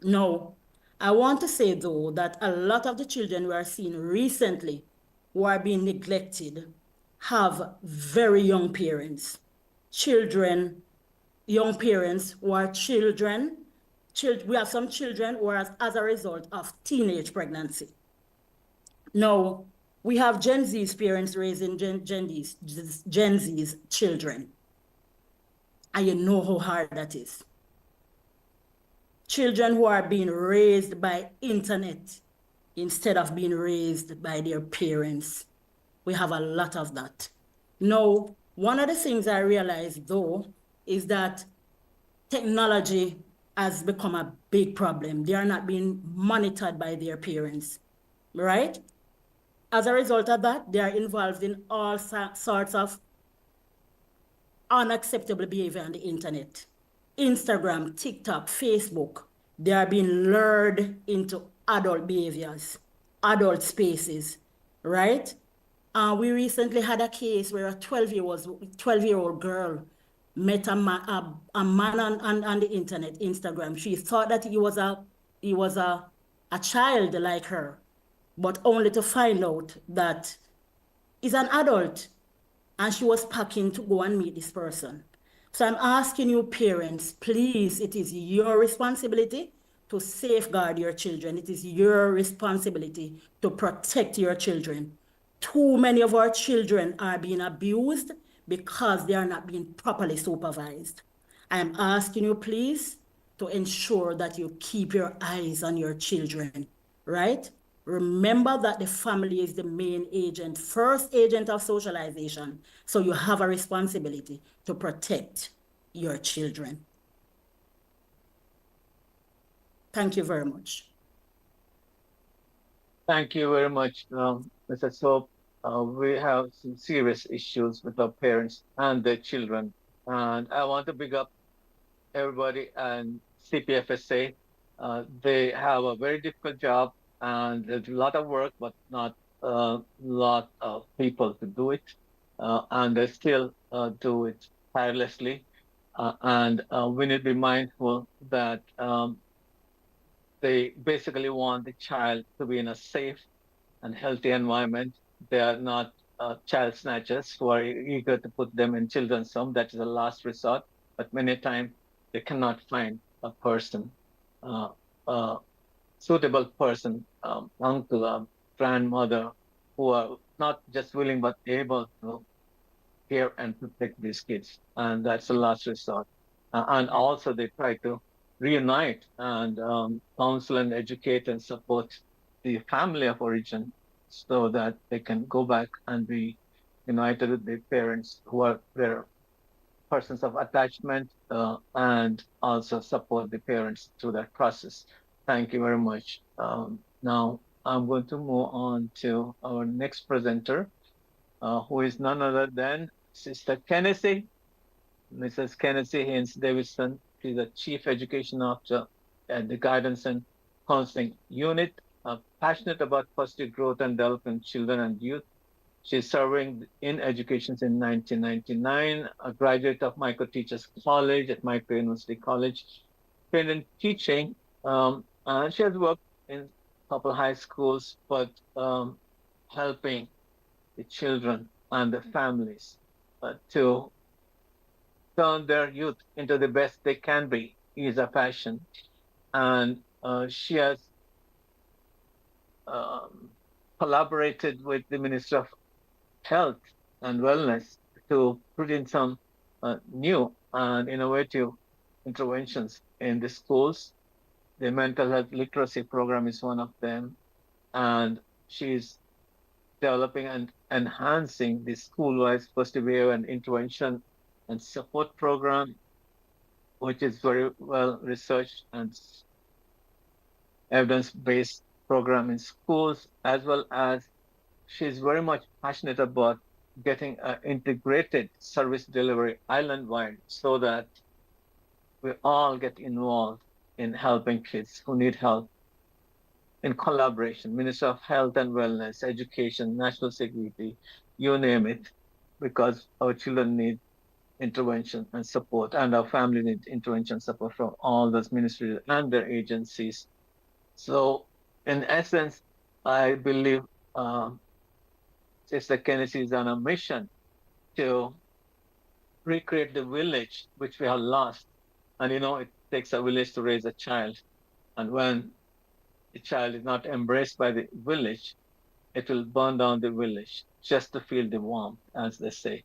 Now, I want to say, though, that a lot of the children we are seeing recently who are being neglected have very young parents. Children, young parents who are children. We have some children who are as a result of teenage pregnancy. Now, we have Gen Z's parents raising Gen Z's children. And you know how hard that is. Children who are being raised by internet instead of being raised by their parents. We have a lot of that. Now, one of the things I realized, though, is that technology has become a big problem. They are not being monitored by their parents, right? As a result of that, they are involved in all sorts of unacceptable behavior on the internet. Instagram, TikTok, Facebook, they are being lured into adult behaviors, adult spaces, right? We recently had a case where a 12-year-old girl met a man on the internet, Instagram. She thought that he was a child like her, but only to find out that he's an adult, and she was packing to go and meet this person. So I'm asking you, parents, please, it is your responsibility to safeguard your children. It is your responsibility to protect your children. Too many of our children are being abused because they are not being properly supervised. I am asking you, please, to ensure that you keep your eyes on your children, right? Remember that the family is the main agent, first agent of socialization. So you have a responsibility to protect your children. Thank you very much. Thank you very much, Mr. Soap. We have some serious issues with our parents and their children. And I want to big up everybody and CPFSA. They have a very difficult job and there's a lot of work, but not a lot of people to do it. And they still do it tirelessly. And we need to be mindful that they basically want the child to be in a safe and healthy environment. They are not child snatchers who are eager to put them in children's home. That is a last resort. But many times they cannot find a person, a suitable person, uncle, grandmother, who are not just willing but able to care and protect these kids. And that's the last resort. And also they try to reunite and counsel and educate and support the family of origin so that they can go back and be united with their parents who are their persons of attachment and also support the parents through that process. Thank you very much. Now I'm going to move on to our next presenter, who is none other than Sister Kennecy, Mrs. Kennecy Haynes-Davidson. She's the Chief Education Officer at the Guidance and Counseling Unit, passionate about positive growth and development of children and youth. She's serving in education since 1999, a graduate of Micro Teachers College at Micro University College, trained in teaching, and she has worked in a couple high schools, but helping the children and the families to turn their youth into the best they can be is a passion. And she has collaborated with the Minister of Health and Wellness to put in some new and innovative interventions in the schools. The mental health literacy program is one of them. And she's developing and enhancing the school-wide positive behavior and intervention and support program, which is very well researched and evidence-based program in schools, as well as she's very much passionate about getting an integrated service delivery island-wide so that we all get involved in helping kids who need help in collaboration, Minister of Health and Wellness, Education, National Security, you name it, because our children need intervention and support, and our family need intervention support from all those ministries and their agencies. So, in essence, I believe Sister Kennecy is on a mission to recreate the village which we have lost. And it takes a village to raise a child. And when the child is not embraced by the village, it will burn down the village just to feel the warmth, as they say.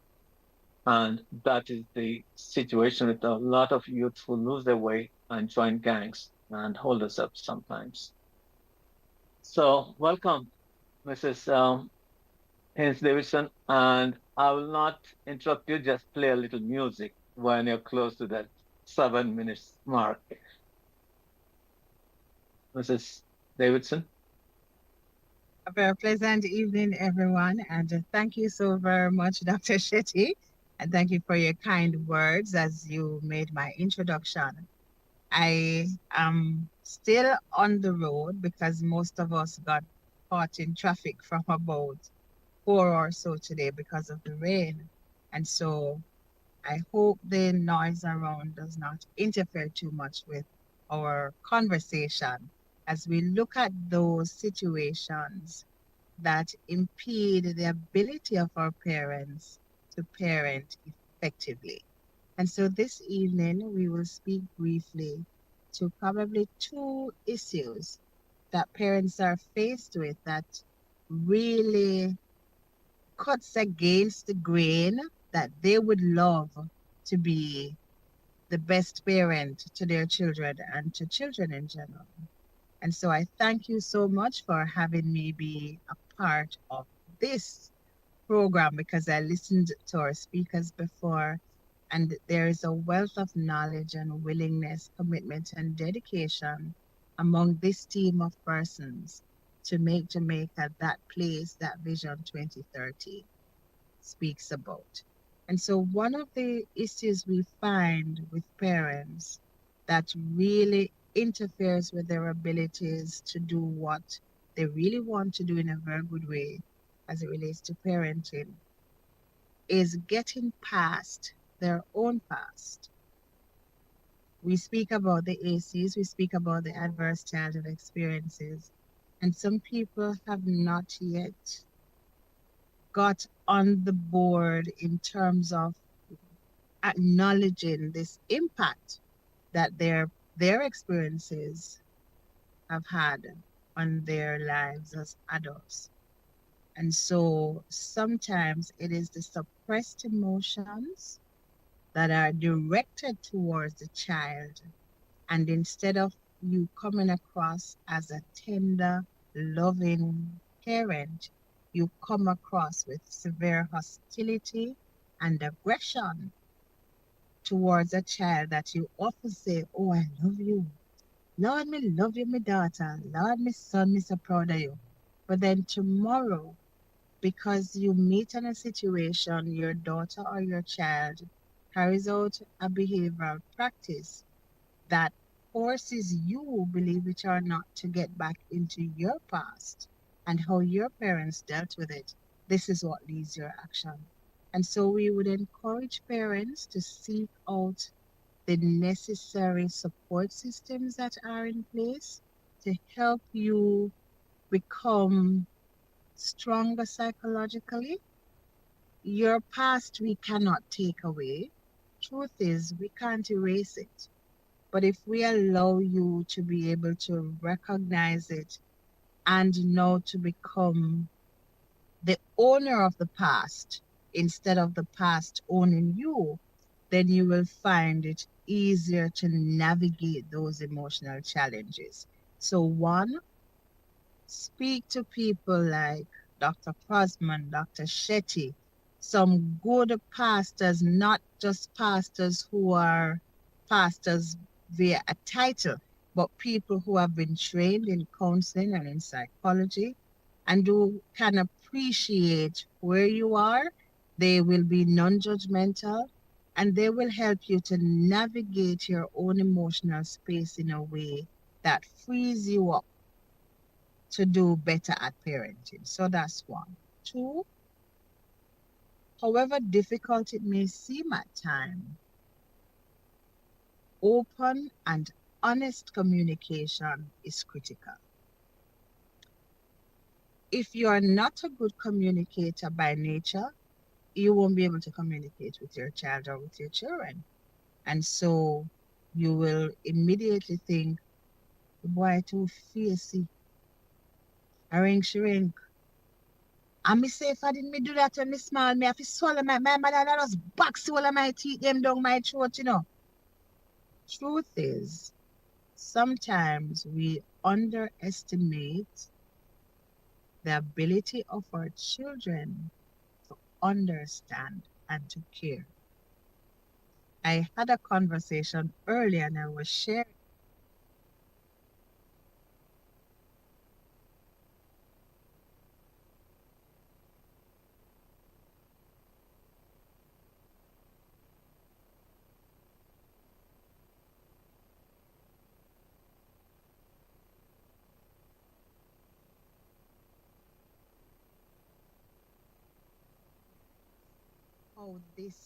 And that is the situation with a lot of youth who lose their way and join gangs and hold us up sometimes. So, welcome, Mrs. Haynes-Davidson. And I will not interrupt you, just play a little music when you're close to that 7 minutes mark. Mrs. Davidson. A very pleasant evening, everyone, and thank you so very much, Dr. Shetty, and thank you for your kind words as you made my introduction. I am still on the road because most of us got caught in traffic from about 4 or so today because of the rain, and so I hope the noise around does not interfere too much with our conversation as we look at those situations that impede the ability of our parents to parent effectively. And so this evening, we will speak briefly to probably 2 issues that parents are faced with that really cuts against the grain that they would love to be the best parent to their children and to children in general. And so I thank you so much for having me be a part of this program because I listened to our speakers before, and there is a wealth of knowledge and willingness, commitment, and dedication among this team of persons to make Jamaica that place that Vision 2030 speaks about. And so one of the issues we find with parents that really interferes with their abilities to do what they really want to do in a very good way as it relates to parenting is getting past their own past. We speak about the ACs, we speak about the adverse childhood experiences, and some people have not yet got on the board in terms of acknowledging this impact that their experiences have had on their lives as adults. And so sometimes it is the suppressed emotions that are directed towards the child. And instead of you coming across as a tender, loving parent, you come across with severe hostility and aggression towards a child that you often say, "Oh, I love you. Lord, me love you, my daughter. Lord, my son, me so proud of you." But then tomorrow, because you meet in a situation, your daughter or your child carries out a behavioral practice that forces you, believe it or not, to get back into your past and how your parents dealt with it. This is what leads your action. And so we would encourage parents to seek out the necessary support systems that are in place to help you become stronger psychologically. Your past we cannot take away. Truth is, we can't erase it. But if we allow you to be able to recognize it and know to become the owner of the past instead of the past owning you, then you will find it easier to navigate those emotional challenges. So, one, speak to people like Dr. Crosman, Dr. Shetty, some good pastors, not just pastors who are pastors via a title, but people who have been trained in counseling and in psychology and who can appreciate where you are. They will be non-judgmental and they will help you to navigate your own emotional space in a way that frees you up to do better at parenting. So that's one. Two, however difficult it may seem at times, open and honest communication is critical. If you are not a good communicator by nature, you won't be able to communicate with your child or with your children. And so you will immediately think, the boy too facey. Shrink. And me say if I didn't me do that when me small, me have to swallow my mother that just box all of my teeth them down my throat, you know. Truth is, sometimes we underestimate the ability of our children to understand and to care. I had a conversation earlier and I was sharing how this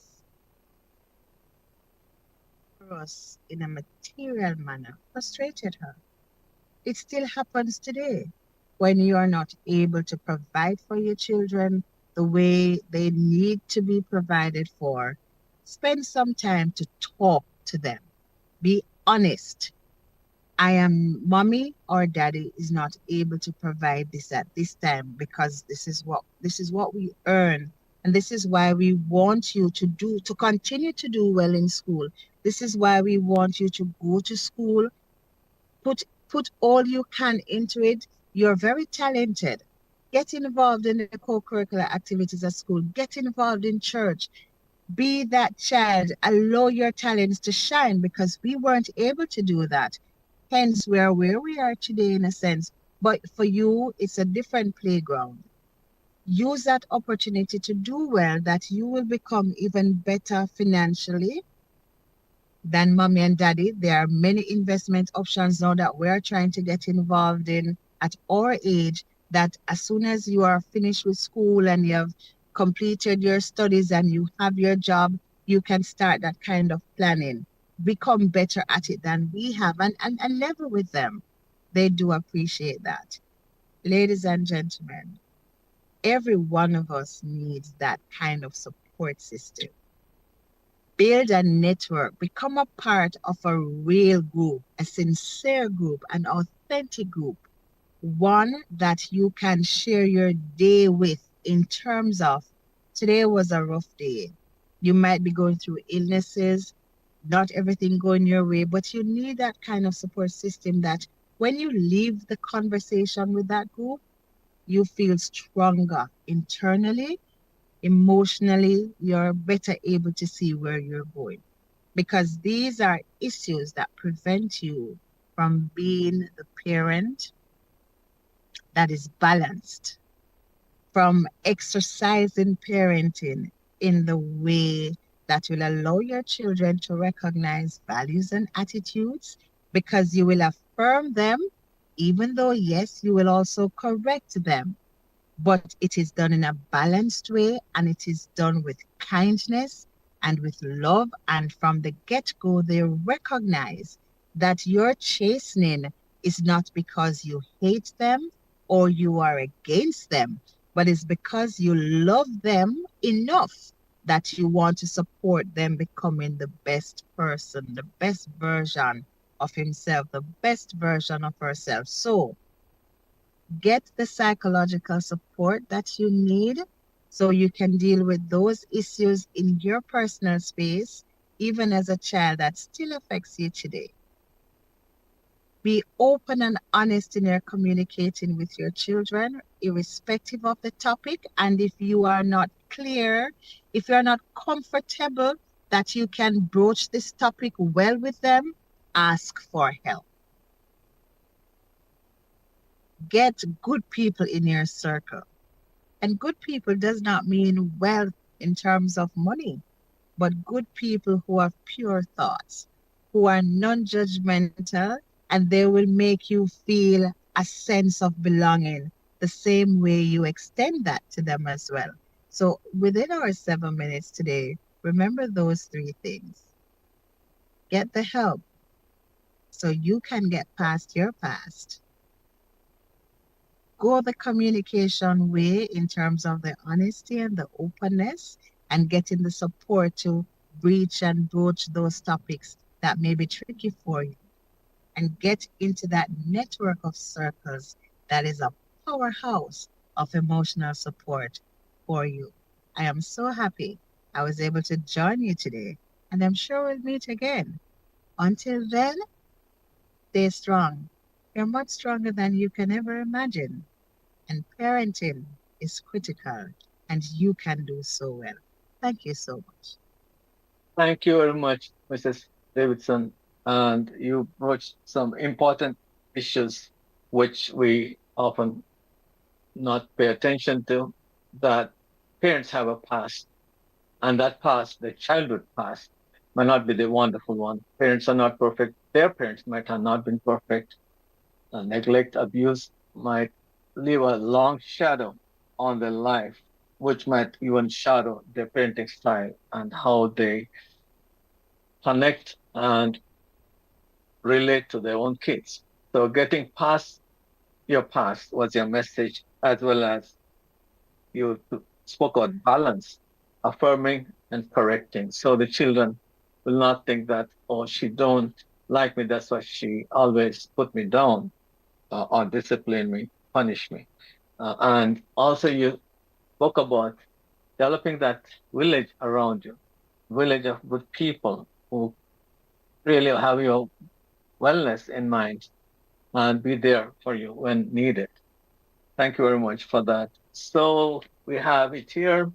for us in a material manner frustrated her. It still happens today when you are not able to provide for your children the way they need to be provided for. Spend some time to talk to them. Be honest. I am mommy or daddy is not able to provide this at this time because this is what we earn. And this is why we want you to continue to do well in school. This is why we want you to go to school. Put all you can into it. You're very talented. Get involved in the co-curricular activities at school. Get involved in church. Be that child. Allow your talents to shine because we weren't able to do that. Hence, we are where we are today in a sense. But for you, it's a different playground. Use that opportunity to do well, that you will become even better financially than mommy and daddy. There are many investment options now that we're trying to get involved in at our age, that as soon as you are finished with school and you have completed your studies and you have your job, you can start that kind of planning. Become better at it than we have and level with them. They do appreciate that. Ladies and gentlemen, every one of us needs that kind of support system. Build a network, become a part of a real group, a sincere group, an authentic group, one that you can share your day with in terms of today was a rough day. You might be going through illnesses, not everything going your way, but you need that kind of support system that when you leave the conversation with that group, you feel stronger internally, emotionally, you're better able to see where you're going. Because these are issues that prevent you from being the parent that is balanced, from exercising parenting in the way that will allow your children to recognize values and attitudes, because you will affirm them, even though, yes, you will also correct them. But it is done in a balanced way, and it is done with kindness and with love. And from the get-go, they recognize that your chastening is not because you hate them or you are against them, but it's because you love them enough that you want to support them becoming the best person, the best version of himself, the best version of herself. So get the psychological support that you need so you can deal with those issues in your personal space, even as a child that still affects you today. Be open and honest in your communicating with your children, irrespective of the topic. And if you are not clear, if you are not comfortable that you can broach this topic well with them, ask for help. Get good people in your circle. And good people does not mean wealth in terms of money, but good people who have pure thoughts, who are non-judgmental, and they will make you feel a sense of belonging the same way you extend that to them as well. So within our 7 minutes today, remember those 3 things. Get the help so you can get past your past. Go the communication way in terms of the honesty and the openness, and getting the support to breach and broach those topics that may be tricky for you. And get into that network of circles that is a powerhouse of emotional support for you. I am so happy I was able to join you today, and I'm sure we'll meet again. Until then, stay strong. You're much stronger than you can ever imagine. And parenting is critical, and you can do so well. Thank you so much. Thank you very much, Mrs. Davidson. And you broached some important issues which we often not pay attention to, that parents have a past, and that past, the childhood past, might not be the wonderful one. Parents are not perfect. Their parents might have not been perfect. Neglect, abuse might leave a long shadow on their life, which might even shadow their parenting style and how they connect and relate to their own kids. So getting past your past was your message, as well as you spoke about balance, affirming and correcting. So the children will not think that, oh, she don't like me, that's why she always put me down, or discipline me, punish me. And also you spoke about developing that village around you, village of good people who really have your wellness in mind and be there for you when needed. Thank you very much for that. So we have it here,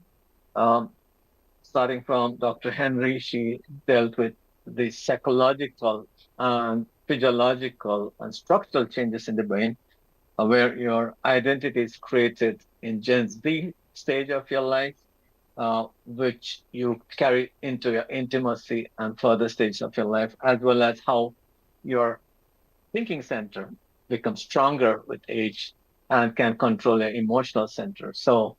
starting from Dr. Henry. She dealt with the psychological and physiological and structural changes in the brain, where your identity is created in Gen Z stage of your life, which you carry into your intimacy and further stages of your life, as well as how your thinking center becomes stronger with age and can control your emotional center. So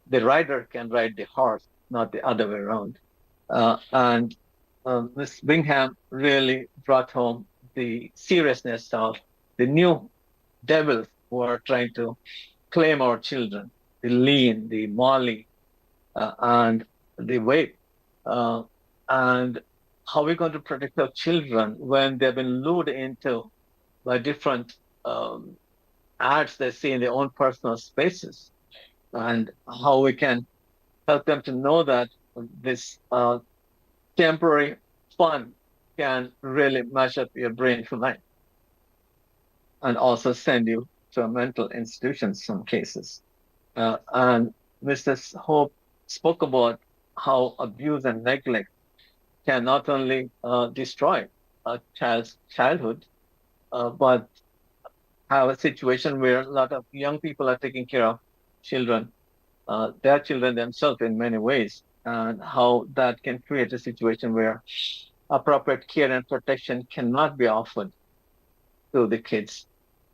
the rider can ride the horse, not the other way around. And Ms. Bingham really brought home the seriousness of the new devils who are trying to claim our children. the lean, the molly, and the vape, and how we're going to protect our children when they've been lured into by different ads they see in their own personal spaces, and how we can help them to know that this temporary fun can really mash up your brain for life and also send you to a mental institution in some cases. And Mrs. Hope spoke about how abuse and neglect can not only destroy a child's childhood, but have a situation where a lot of young people are taking care of children, their children themselves in many ways, and how that can create a situation where appropriate care and protection cannot be offered to the kids,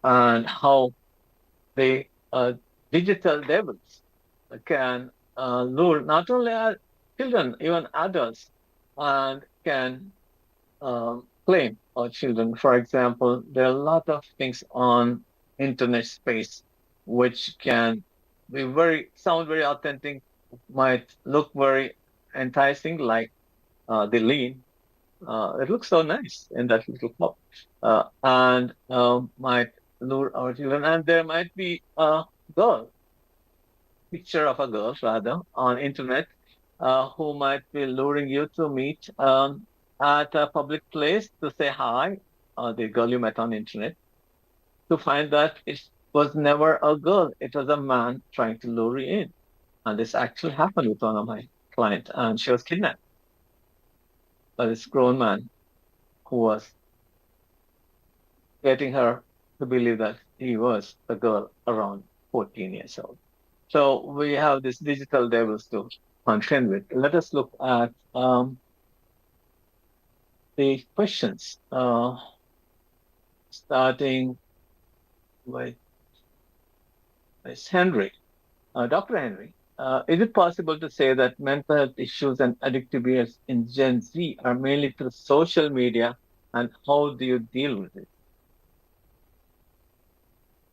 and how the digital devils can lure not only children, even adults, and can claim our children. For example, there are a lot of things on internet space which can be sound very authentic, might look very enticing, like the lean. It looks so nice in that little cup, and might lure our children. And there might be a girl, picture of a girl rather, on internet, who might be luring you to meet at a public place to say hi, the girl you met on internet, to find that it was never a girl, it was a man trying to lure you in. And this actually happened with one of my clients, and she was kidnapped by this grown man who was getting her to believe that he was a girl around 14 years old. So we have these digital devils to contend with. Let us look at the questions, starting with Ms. Henry. Dr. Henry, is it possible to say that mental health issues and addictive behaviors in Gen Z are mainly through social media, and how do you deal with it?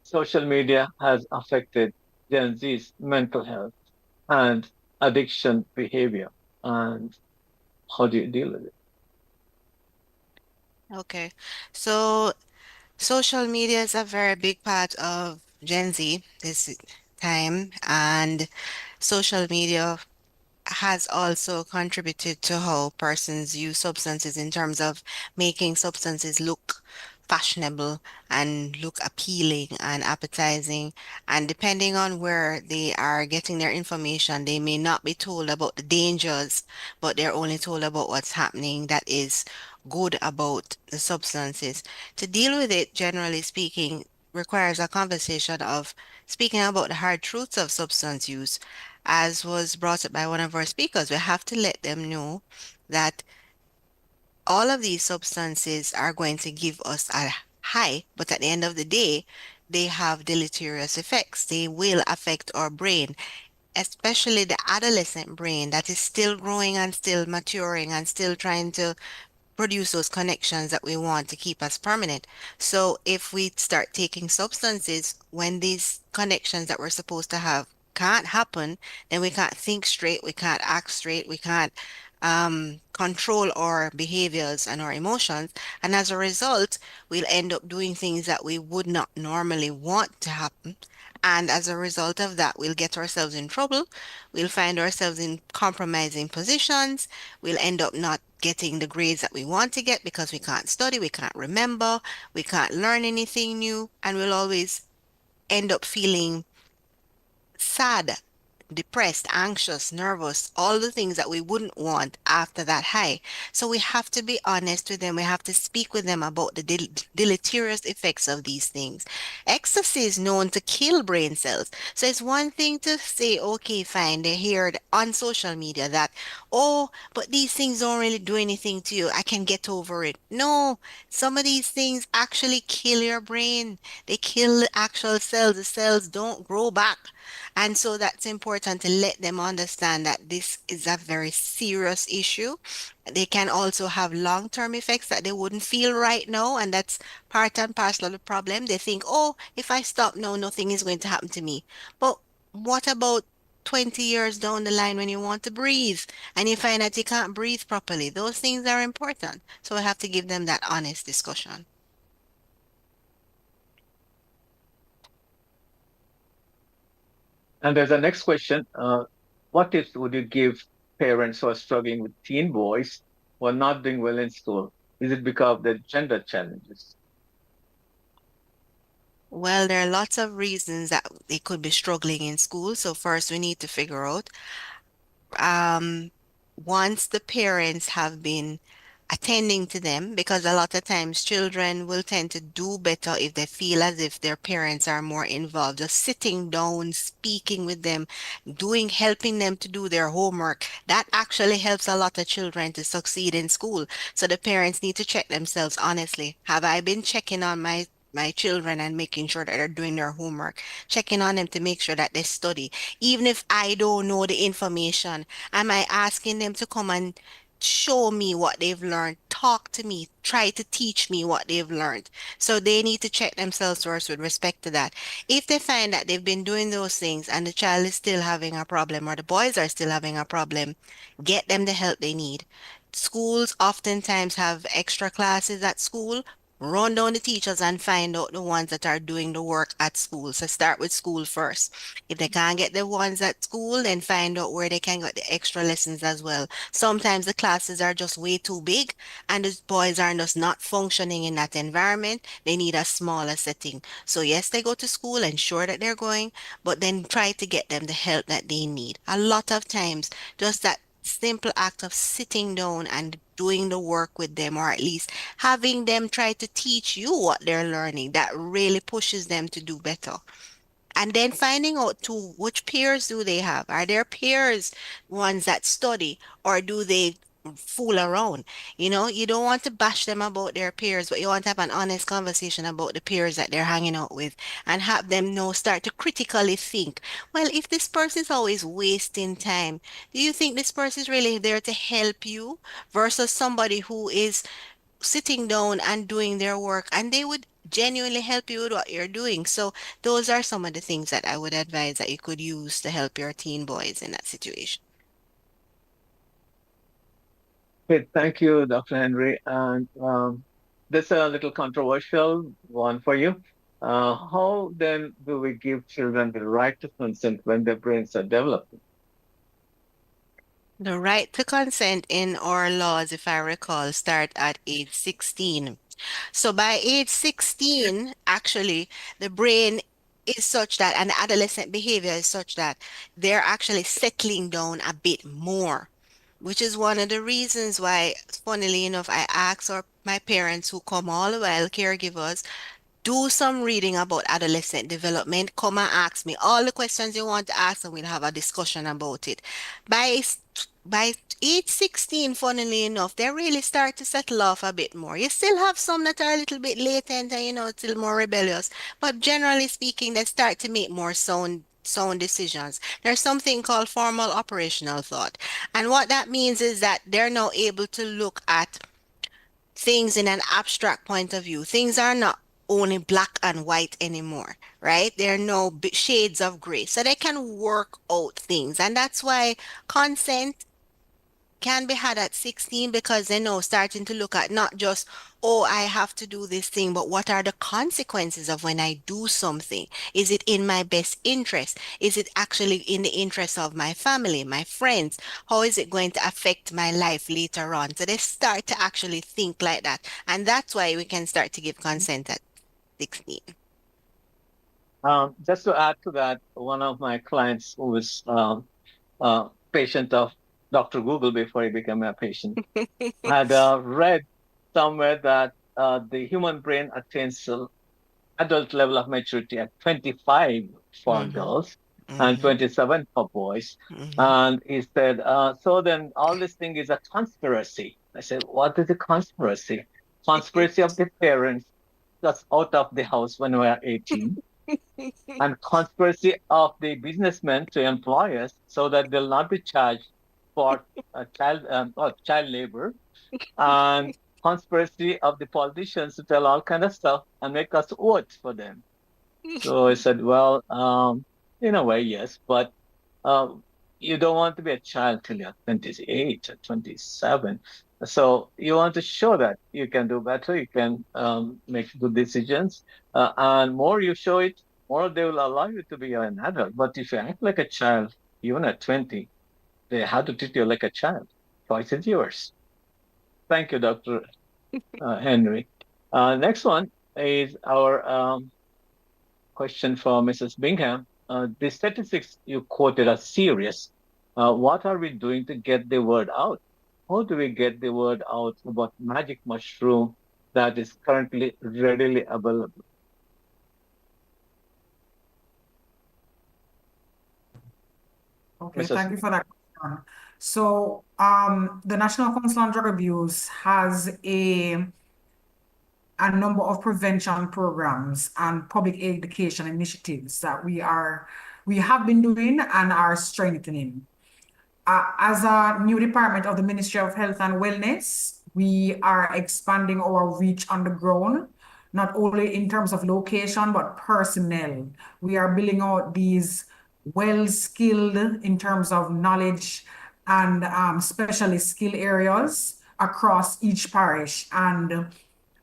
Social media has affected Gen Z's mental health and addiction behavior, and how do you deal with it? Okay. So social media is a very big part of Gen Z this time, and social media has also contributed to how persons use substances in terms of making substances look fashionable and look appealing and appetizing. And depending on where they are getting their information, they may not be told about the dangers, but they're only told about what's happening that is good about the substances. To deal with it, generally speaking, requires a conversation of speaking about the hard truths of substance use, as was brought up by one of our speakers. We have to let them know that all of these substances are going to give us a high, but at the end of the day, they have deleterious effects. They will affect our brain, especially the adolescent brain that is still growing and still maturing and still trying to produce those connections that we want to keep us permanent. So if we start taking substances when these connections that we're supposed to have can't happen, then we can't think straight, we can't act straight, we can't control our behaviors and our emotions. And as a result, we'll end up doing things that we would not normally want to happen. And as a result of that, we'll get ourselves in trouble. We'll find ourselves in compromising positions. We'll end up not getting the grades that we want to get because we can't study, we can't remember, we can't learn anything new, and we'll always end up feeling sad, depressed, anxious, nervous, all the things that we wouldn't want after that high. So we have to be honest with them. We have to speak with them about the deleterious effects of these things. Ecstasy is known to kill brain cells. So it's one thing to say, okay, fine, they hear on social media that, oh, but these things don't really do anything to you. I can get over it. No, some of these things actually kill your brain. They kill the actual cells. The cells don't grow back. And so that's important to let them understand that this is a very serious issue. They can also have long-term effects that they wouldn't feel right now, and that's part and parcel of the problem. They think, oh, if I stop now, nothing is going to happen to me. But what about 20 years down the line when you want to breathe and you find that you can't breathe properly? Those things are important. So we have to give them that honest discussion. And there's a next question. What tips would you give parents who are struggling with teen boys who are not doing well in school? Is it because of the gender challenges? Well, there are lots of reasons that they could be struggling in school. So first we need to figure out um, once the parents have been attending to them, because a lot of times children will tend to do better if they feel as if their parents are more involved, just sitting down, speaking with them, helping them to do their homework. That actually helps a lot of children to succeed in school. So the parents need to check themselves honestly. Have I been checking on my children and making sure that they're doing their homework, checking on them to make sure that they study. Even if I don't know the information, am I asking them to come and show me what they've learned, talk to me, try to teach me what they've learned? So they need to check themselves first with respect to that. If they find that they've been doing those things and the child is still having a problem or the boys are still having a problem, get them the help they need. Schools oftentimes have extra classes at school. Run down the teachers and find out the ones that are doing the work at school. So start with school first. If they can't get the ones at school, then find out where they can get the extra lessons as well. Sometimes the classes are just way too big and the boys are just not functioning in that environment. They need a smaller setting. So yes, they go to school, ensure that they're going, but then try to get them the help that they need. A lot of times, just that simple act of sitting down and doing the work with them, or at least having them try to teach you what they're learning, that really pushes them to do better. And then finding out too, which peers do they have? Are their peers ones that study, or do they fool around? You don't want to bash them about their peers, but you want to have an honest conversation about the peers that they're hanging out with and have them know, start to critically think, well, if this person is always wasting time, do you think this person is really there to help you versus somebody who is sitting down and doing their work and they would genuinely help you with what you're doing? So those are some of the things that I would advise that you could use to help your teen boys in that situation. Okay, thank you, Dr. Henry. And this is a little controversial one for you. How then do we give children the right to consent when their brains are developing? The right to consent in our laws, if I recall, start at age 16. So by age 16, actually, the brain is such that, and the adolescent behavior is such that they're actually settling down a bit more, which is one of the reasons why, funnily enough, I ask my parents who come all the while, caregivers, do some reading about adolescent development. Come and ask me all the questions you want to ask, and we'll have a discussion about it. By by age 16, funnily enough, they really start to settle off a bit more. You still have some that are a little bit latent and still more rebellious, but generally speaking, they start to make more sound decisions. There's something called formal operational thought. And what that means is that they're now able to look at things in an abstract point of view. Things are not only black and white anymore, right? There are no shades of gray. So they can work out things. And that's why consent can be had at 16, because they know, starting to look at not just, oh, I have to do this thing, but what are the consequences of when I do something? Is it in my best interest? Is it actually in the interest of my family, my friends? How is it going to affect my life later on? So they start to actually think like that. And that's why we can start to give consent at 16. Just to add to that, one of my clients who was patient of Dr. Google before he became a patient had read somewhere that the human brain attains adult level of maturity at 25 for Mm-hmm, girls and mm-hmm, 27 for boys. mm-hmm. And he said, so then all this thing is a conspiracy. I said, what is a conspiracy? Conspiracy of the parents that's out of the house when we are 18, and conspiracy of the businessmen to employ us so that they'll not be charged for child labor, and conspiracy of the politicians to tell all kind of stuff and make us vote for them. So I said, well, In a way, yes, but you don't want to be a child till you're 28 or 27. So you want to show that you can do better, you can make good decisions, and more you show it, more they will allow you to be an adult. But if you act like a child, even at 20, they have to treat you like a child. Choice is yours. Thank you, Dr. Henry. Next one is our question for Mrs. Bingham. The statistics you quoted are serious. What are we doing to get the word out? How do we get the word out about magic mushroom that is currently readily available? Okay, Mrs. thank you for that question. So, the National Council on Drug Abuse has a number of prevention programs and public education initiatives that we have been doing and are strengthening. As a new department of the Ministry of Health and Wellness, we are expanding our reach on the ground, not only in terms of location, but personnel. We are building out these well-skilled in terms of knowledge and specialist skill areas across each parish. And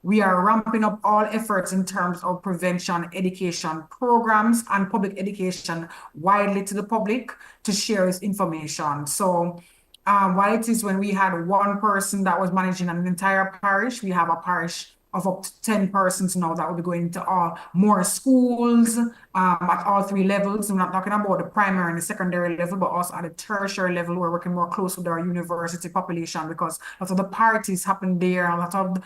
we are ramping up all efforts in terms of prevention education programs and public education widely to the public to share this information. So while it is when we had one person that was managing an entire parish, we have a parish of up to 10 persons now that will be going to more schools at all three levels. We're not talking about the primary and the secondary level, but also at the tertiary level, we're working more close with our university population because lots of the parties happen there, and a lot of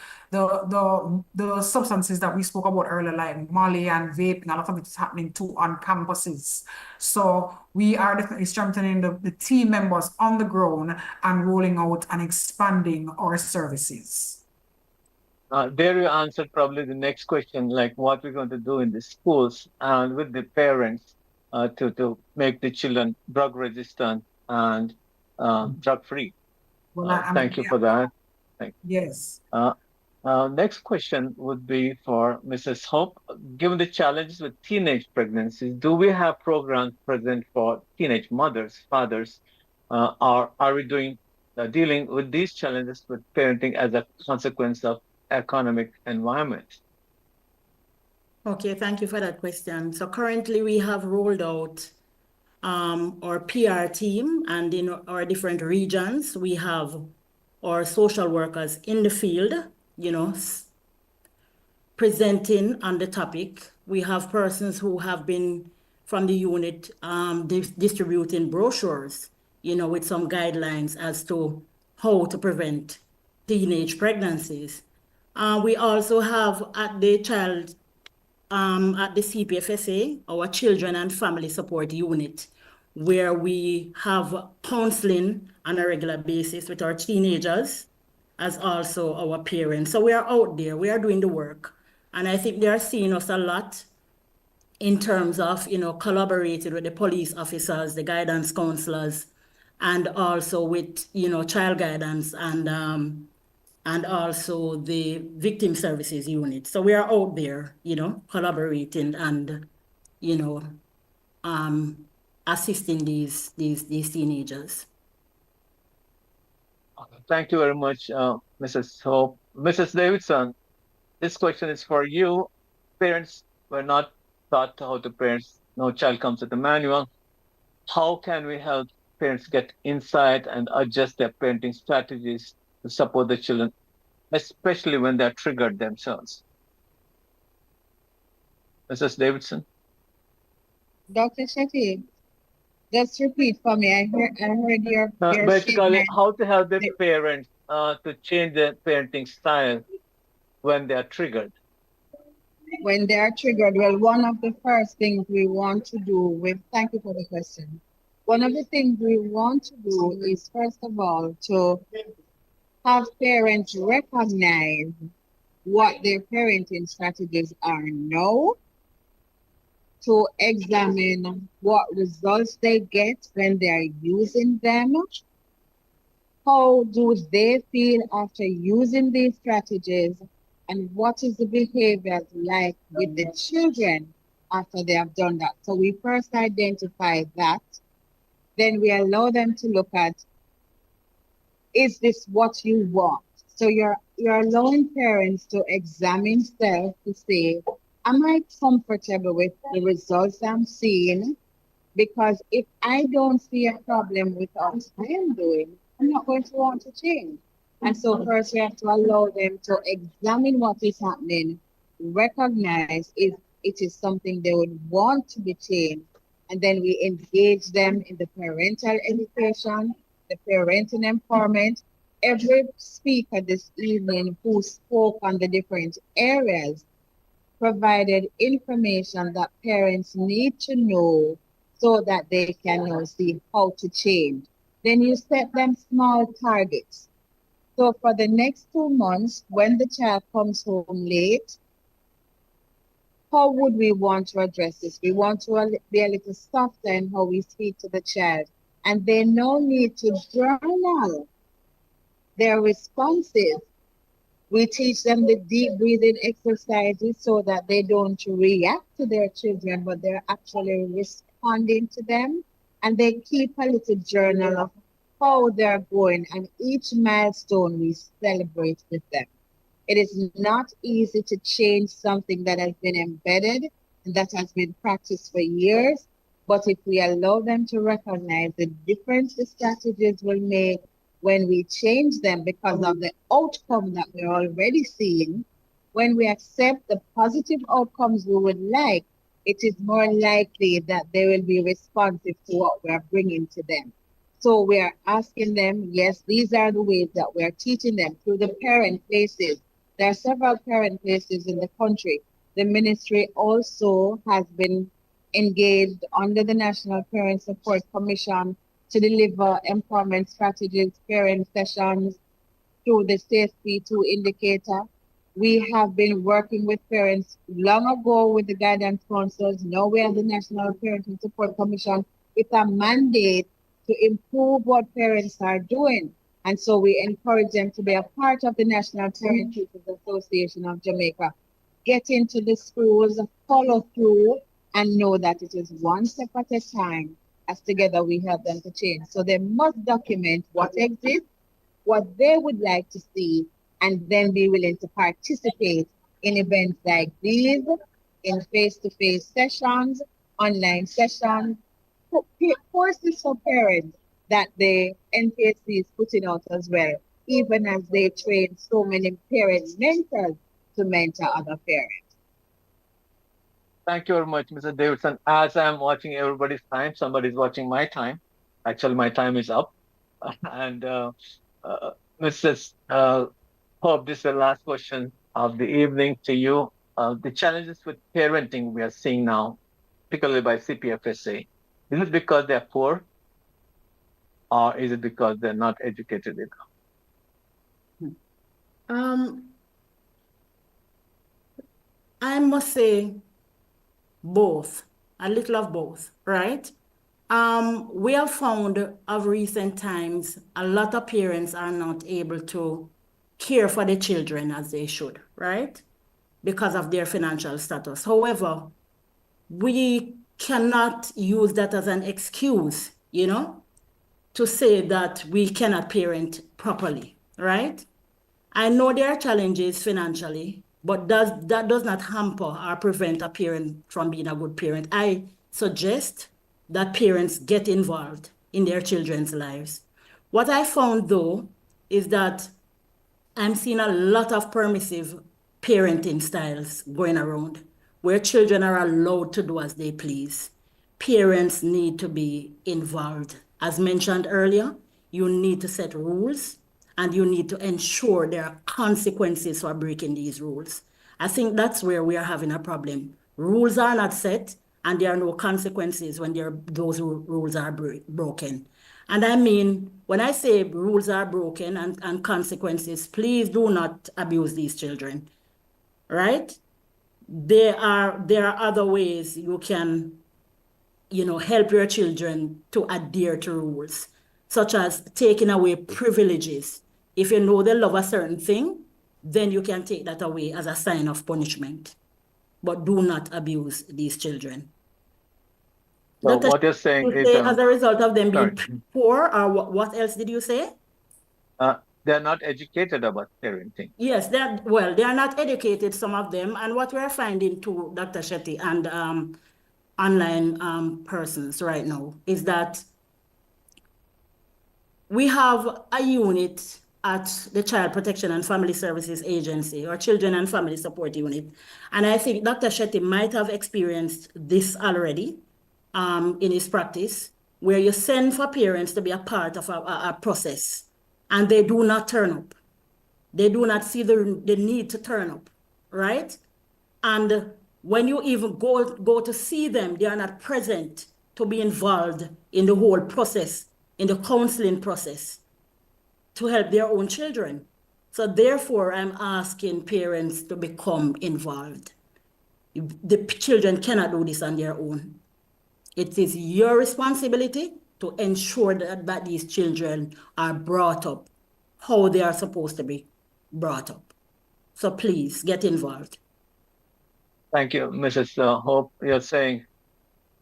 the substances that we spoke about earlier, like Molly and vaping, a lot of it is happening too on campuses. So we are definitely strengthening the team members on the ground and rolling out and expanding our services. There you answered probably the next question, like what we're going to do in the schools and with the parents to make the children drug resistant and drug free. Well, thank you for that. Yes. Next question would be for Mrs. Hope. Given the challenges with teenage pregnancies, do we have programs present for teenage mothers, fathers, or are we dealing with these challenges with parenting as a consequence of economic environment? Okay, thank you for that question. So currently we have rolled out our PR team, and in our different regions, we have our social workers in the field, presenting on the topic. We have persons who have been from the unit distributing brochures, with some guidelines as to how to prevent teenage pregnancies. We also have at the CPFSA, our Children and Family Support Unit, where we have counseling on a regular basis with our teenagers, as also our parents. So we are out there, we are doing the work. And I think they are seeing us a lot in terms of, collaborating with the police officers, the guidance counselors, and also with, child guidance and also the victim services unit. So we are out there, collaborating and, assisting these teenagers. Thank you very much, Mrs. Hope. Mrs. Davidson, this question is for you. Parents were not taught how to parent. No child comes with a manual. How can we help parents get insight and adjust their parenting strategies to support the children, especially when they're triggered themselves? Mrs. Davidson? Dr. Shetty, just repeat for me. I heard your basically, statement. how to help the parents to change their parenting style when they are triggered. When they are triggered, well, one of the first things we want to do thank you for the question. One of the things we want to do is, first of all, to have parents recognize what their parenting strategies are now, to examine what results they get when they are using them. How do they feel after using these strategies? And what is the behavior like with the children after they have done that. So we first identify that, then we allow them to look at, is this what you want? So you're allowing parents to examine self to say, am I comfortable with the results I'm seeing? Because if I don't see a problem with what I am doing, I'm not going to want to change. And so first we have to allow them to examine what is happening, recognize if it is something they would want to be changed, and then we engage them in the parental education, the parenting empowerment. Every speaker this evening who spoke on the different areas provided information that parents need to know so that they can now see how to change. Then you set them small targets. So for the next 2 months, when the child comes home late, how would we want to address this? We want to be a little softer in how we speak to the child. And they now need to journal their responses. We teach them the deep breathing exercises so that they don't react to their children, but they're actually responding to them. And they keep a little journal of how they're going, and each milestone we celebrate with them. It is not easy to change something that has been embedded and that has been practiced for years. But if we allow them to recognize the difference the strategies will make when we change them because of the outcome that we're already seeing, when we accept the positive outcomes we would like, it is more likely that they will be responsive to what we're bringing to them. So we are asking them, yes, these are the ways that we are teaching them through the parent places. There are several parent places in the country. The ministry also has been engaged under the National Parent Support Commission to deliver empowerment strategies, parent sessions through the CSP2 indicator. We have been working with parents long ago with the guidance councils. Now we have the National Parenting Support Commission with a mandate to improve what parents are doing. And so we encourage them to be a part of the National Parent Teachers Association of Jamaica. Get into the schools, follow through, and know that it is one step at a time as together we help them to change. So they must document what exists, what they would like to see, and then be willing to participate in events like these, in face-to-face sessions, online sessions, courses for parents that the NPSC is putting out as well, even as they train so many parent mentors to mentor other parents. Thank you very much, Mr. Davidson. As I'm watching everybody's time, somebody's watching my time. Actually, my time is up. And Mrs. Hope, this is the last question of the evening to you. The challenges with parenting we are seeing now, particularly by CPFSA, is it because they're poor, or is it because they're not educated enough? I must say both, a little of both, right? We have found of recent times a lot of parents are not able to care for the children as they should, right? Because of their financial status. However, we cannot use that as an excuse, to say that we cannot parent properly, right? I know there are challenges financially, but that does not hamper or prevent a parent from being a good parent. I suggest that parents get involved in their children's lives. What I found, though, is that I'm seeing a lot of permissive parenting styles going around where children are allowed to do as they please. Parents need to be involved. As mentioned earlier, you need to set rules and you need to ensure there are consequences for breaking these rules. I think that's where we are having a problem. Rules are not set and there are no consequences when those rules are broken. And I mean, when I say rules are broken and consequences, please do not abuse these children, right? There are other ways you can, help your children to adhere to rules, such as taking away privileges. If you know they love a certain thing, then you can take that away as a sign of punishment. but do not abuse these children. So Dr. what you're saying You is, say as a result of them being sorry. poor, or what else did you say? They're not educated about parenting. Yes, they are not educated, some of them. And what we're finding too, Dr. Shetty, and online persons right now, is that we have a unit at the Child Protection and Family Services Agency, or Children and Family Support Unit. And I think Dr. Shetty might have experienced this already in his practice, where you send for parents to be a part of a process, and they do not turn up. They do not see the need to turn up, right? And when you even go to see them, they are not present to be involved in the whole process, in the counseling process, to help their own children. So therefore, I'm asking parents to become involved. The children cannot do this on their own. It is your responsibility to ensure that these children are brought up how they are supposed to be brought up. So please get involved. Thank you, Mrs. Hope. You're saying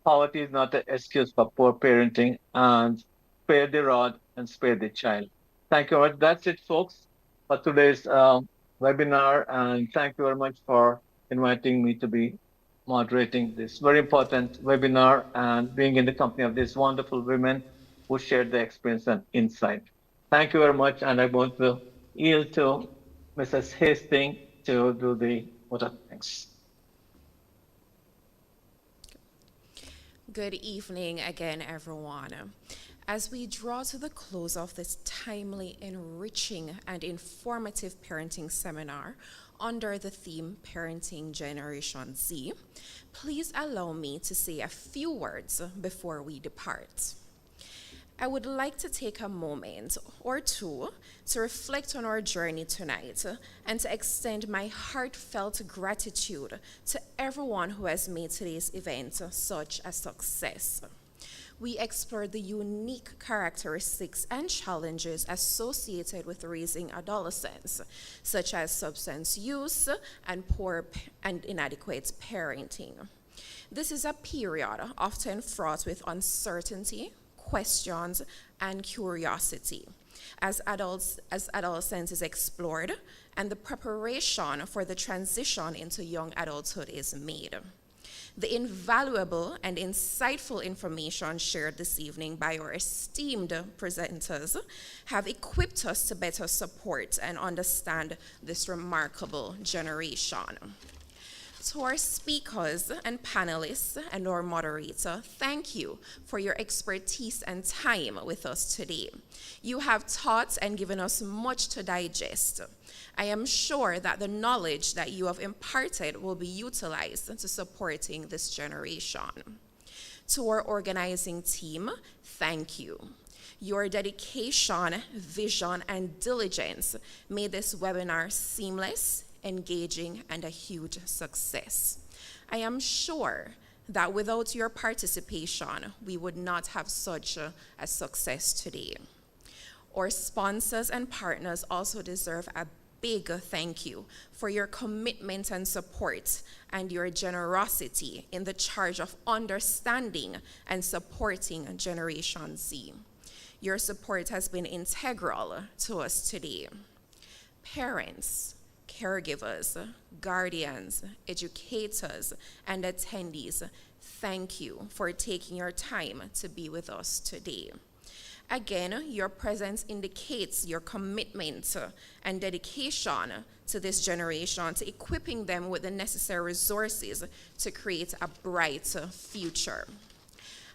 poverty is not an excuse for poor parenting, and spare the rod and spare the child. Thank you very much. That's it, folks, for today's webinar. And thank you very much for inviting me to be moderating this very important webinar and being in the company of these wonderful women who shared their experience and insight. Thank you very much. And I want to yield to Mrs. Hastings to do the vote of thanks. Good evening again, everyone. As we draw to the close of this timely, enriching, and informative parenting seminar under the theme Parenting Generation Z, please allow me to say a few words before we depart. I would like to take a moment or two to reflect on our journey tonight and to extend my heartfelt gratitude to everyone who has made today's event such a success. We explored the unique characteristics and challenges associated with raising adolescents, such as substance use and poor and inadequate parenting. This is a period often fraught with uncertainty, questions, and curiosity as adolescence is explored and the preparation for the transition into young adulthood is made. The invaluable and insightful information shared this evening by our esteemed presenters have equipped us to better support and understand this remarkable generation. To our speakers and panelists and our moderator, thank you for your expertise and time with us today. You have taught and given us much to digest. I am sure that the knowledge that you have imparted will be utilized to supporting this generation. To our organizing team, thank you. Your dedication, vision, and diligence made this webinar seamless, engaging, and a huge success. I am sure that without your participation, we would not have such a success today. Our sponsors and partners also deserve a big thank you for your commitment and support and your generosity in the charge of understanding and supporting Generation Z. Your support has been integral to us today. Parents, caregivers, guardians, educators, and attendees, thank you for taking your time to be with us today. Again, your presence indicates your commitment and dedication to this generation, to equipping them with the necessary resources to create a bright future.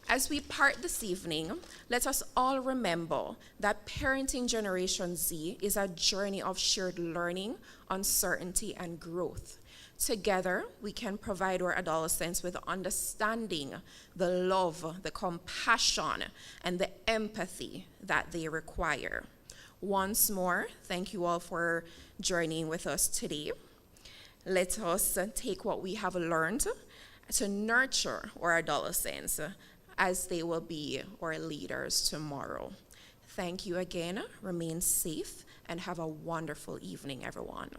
As we part this evening, let us all remember that parenting Generation Z is a journey of shared learning, uncertainty, and growth. Together, we can provide our adolescents with understanding, the love, the compassion, and the empathy that they require. Once more, thank you all for journeying with us today. Let us take what we have learned to nurture our adolescents as they will be our leaders tomorrow. Thank you again. Remain safe and have a wonderful evening, everyone.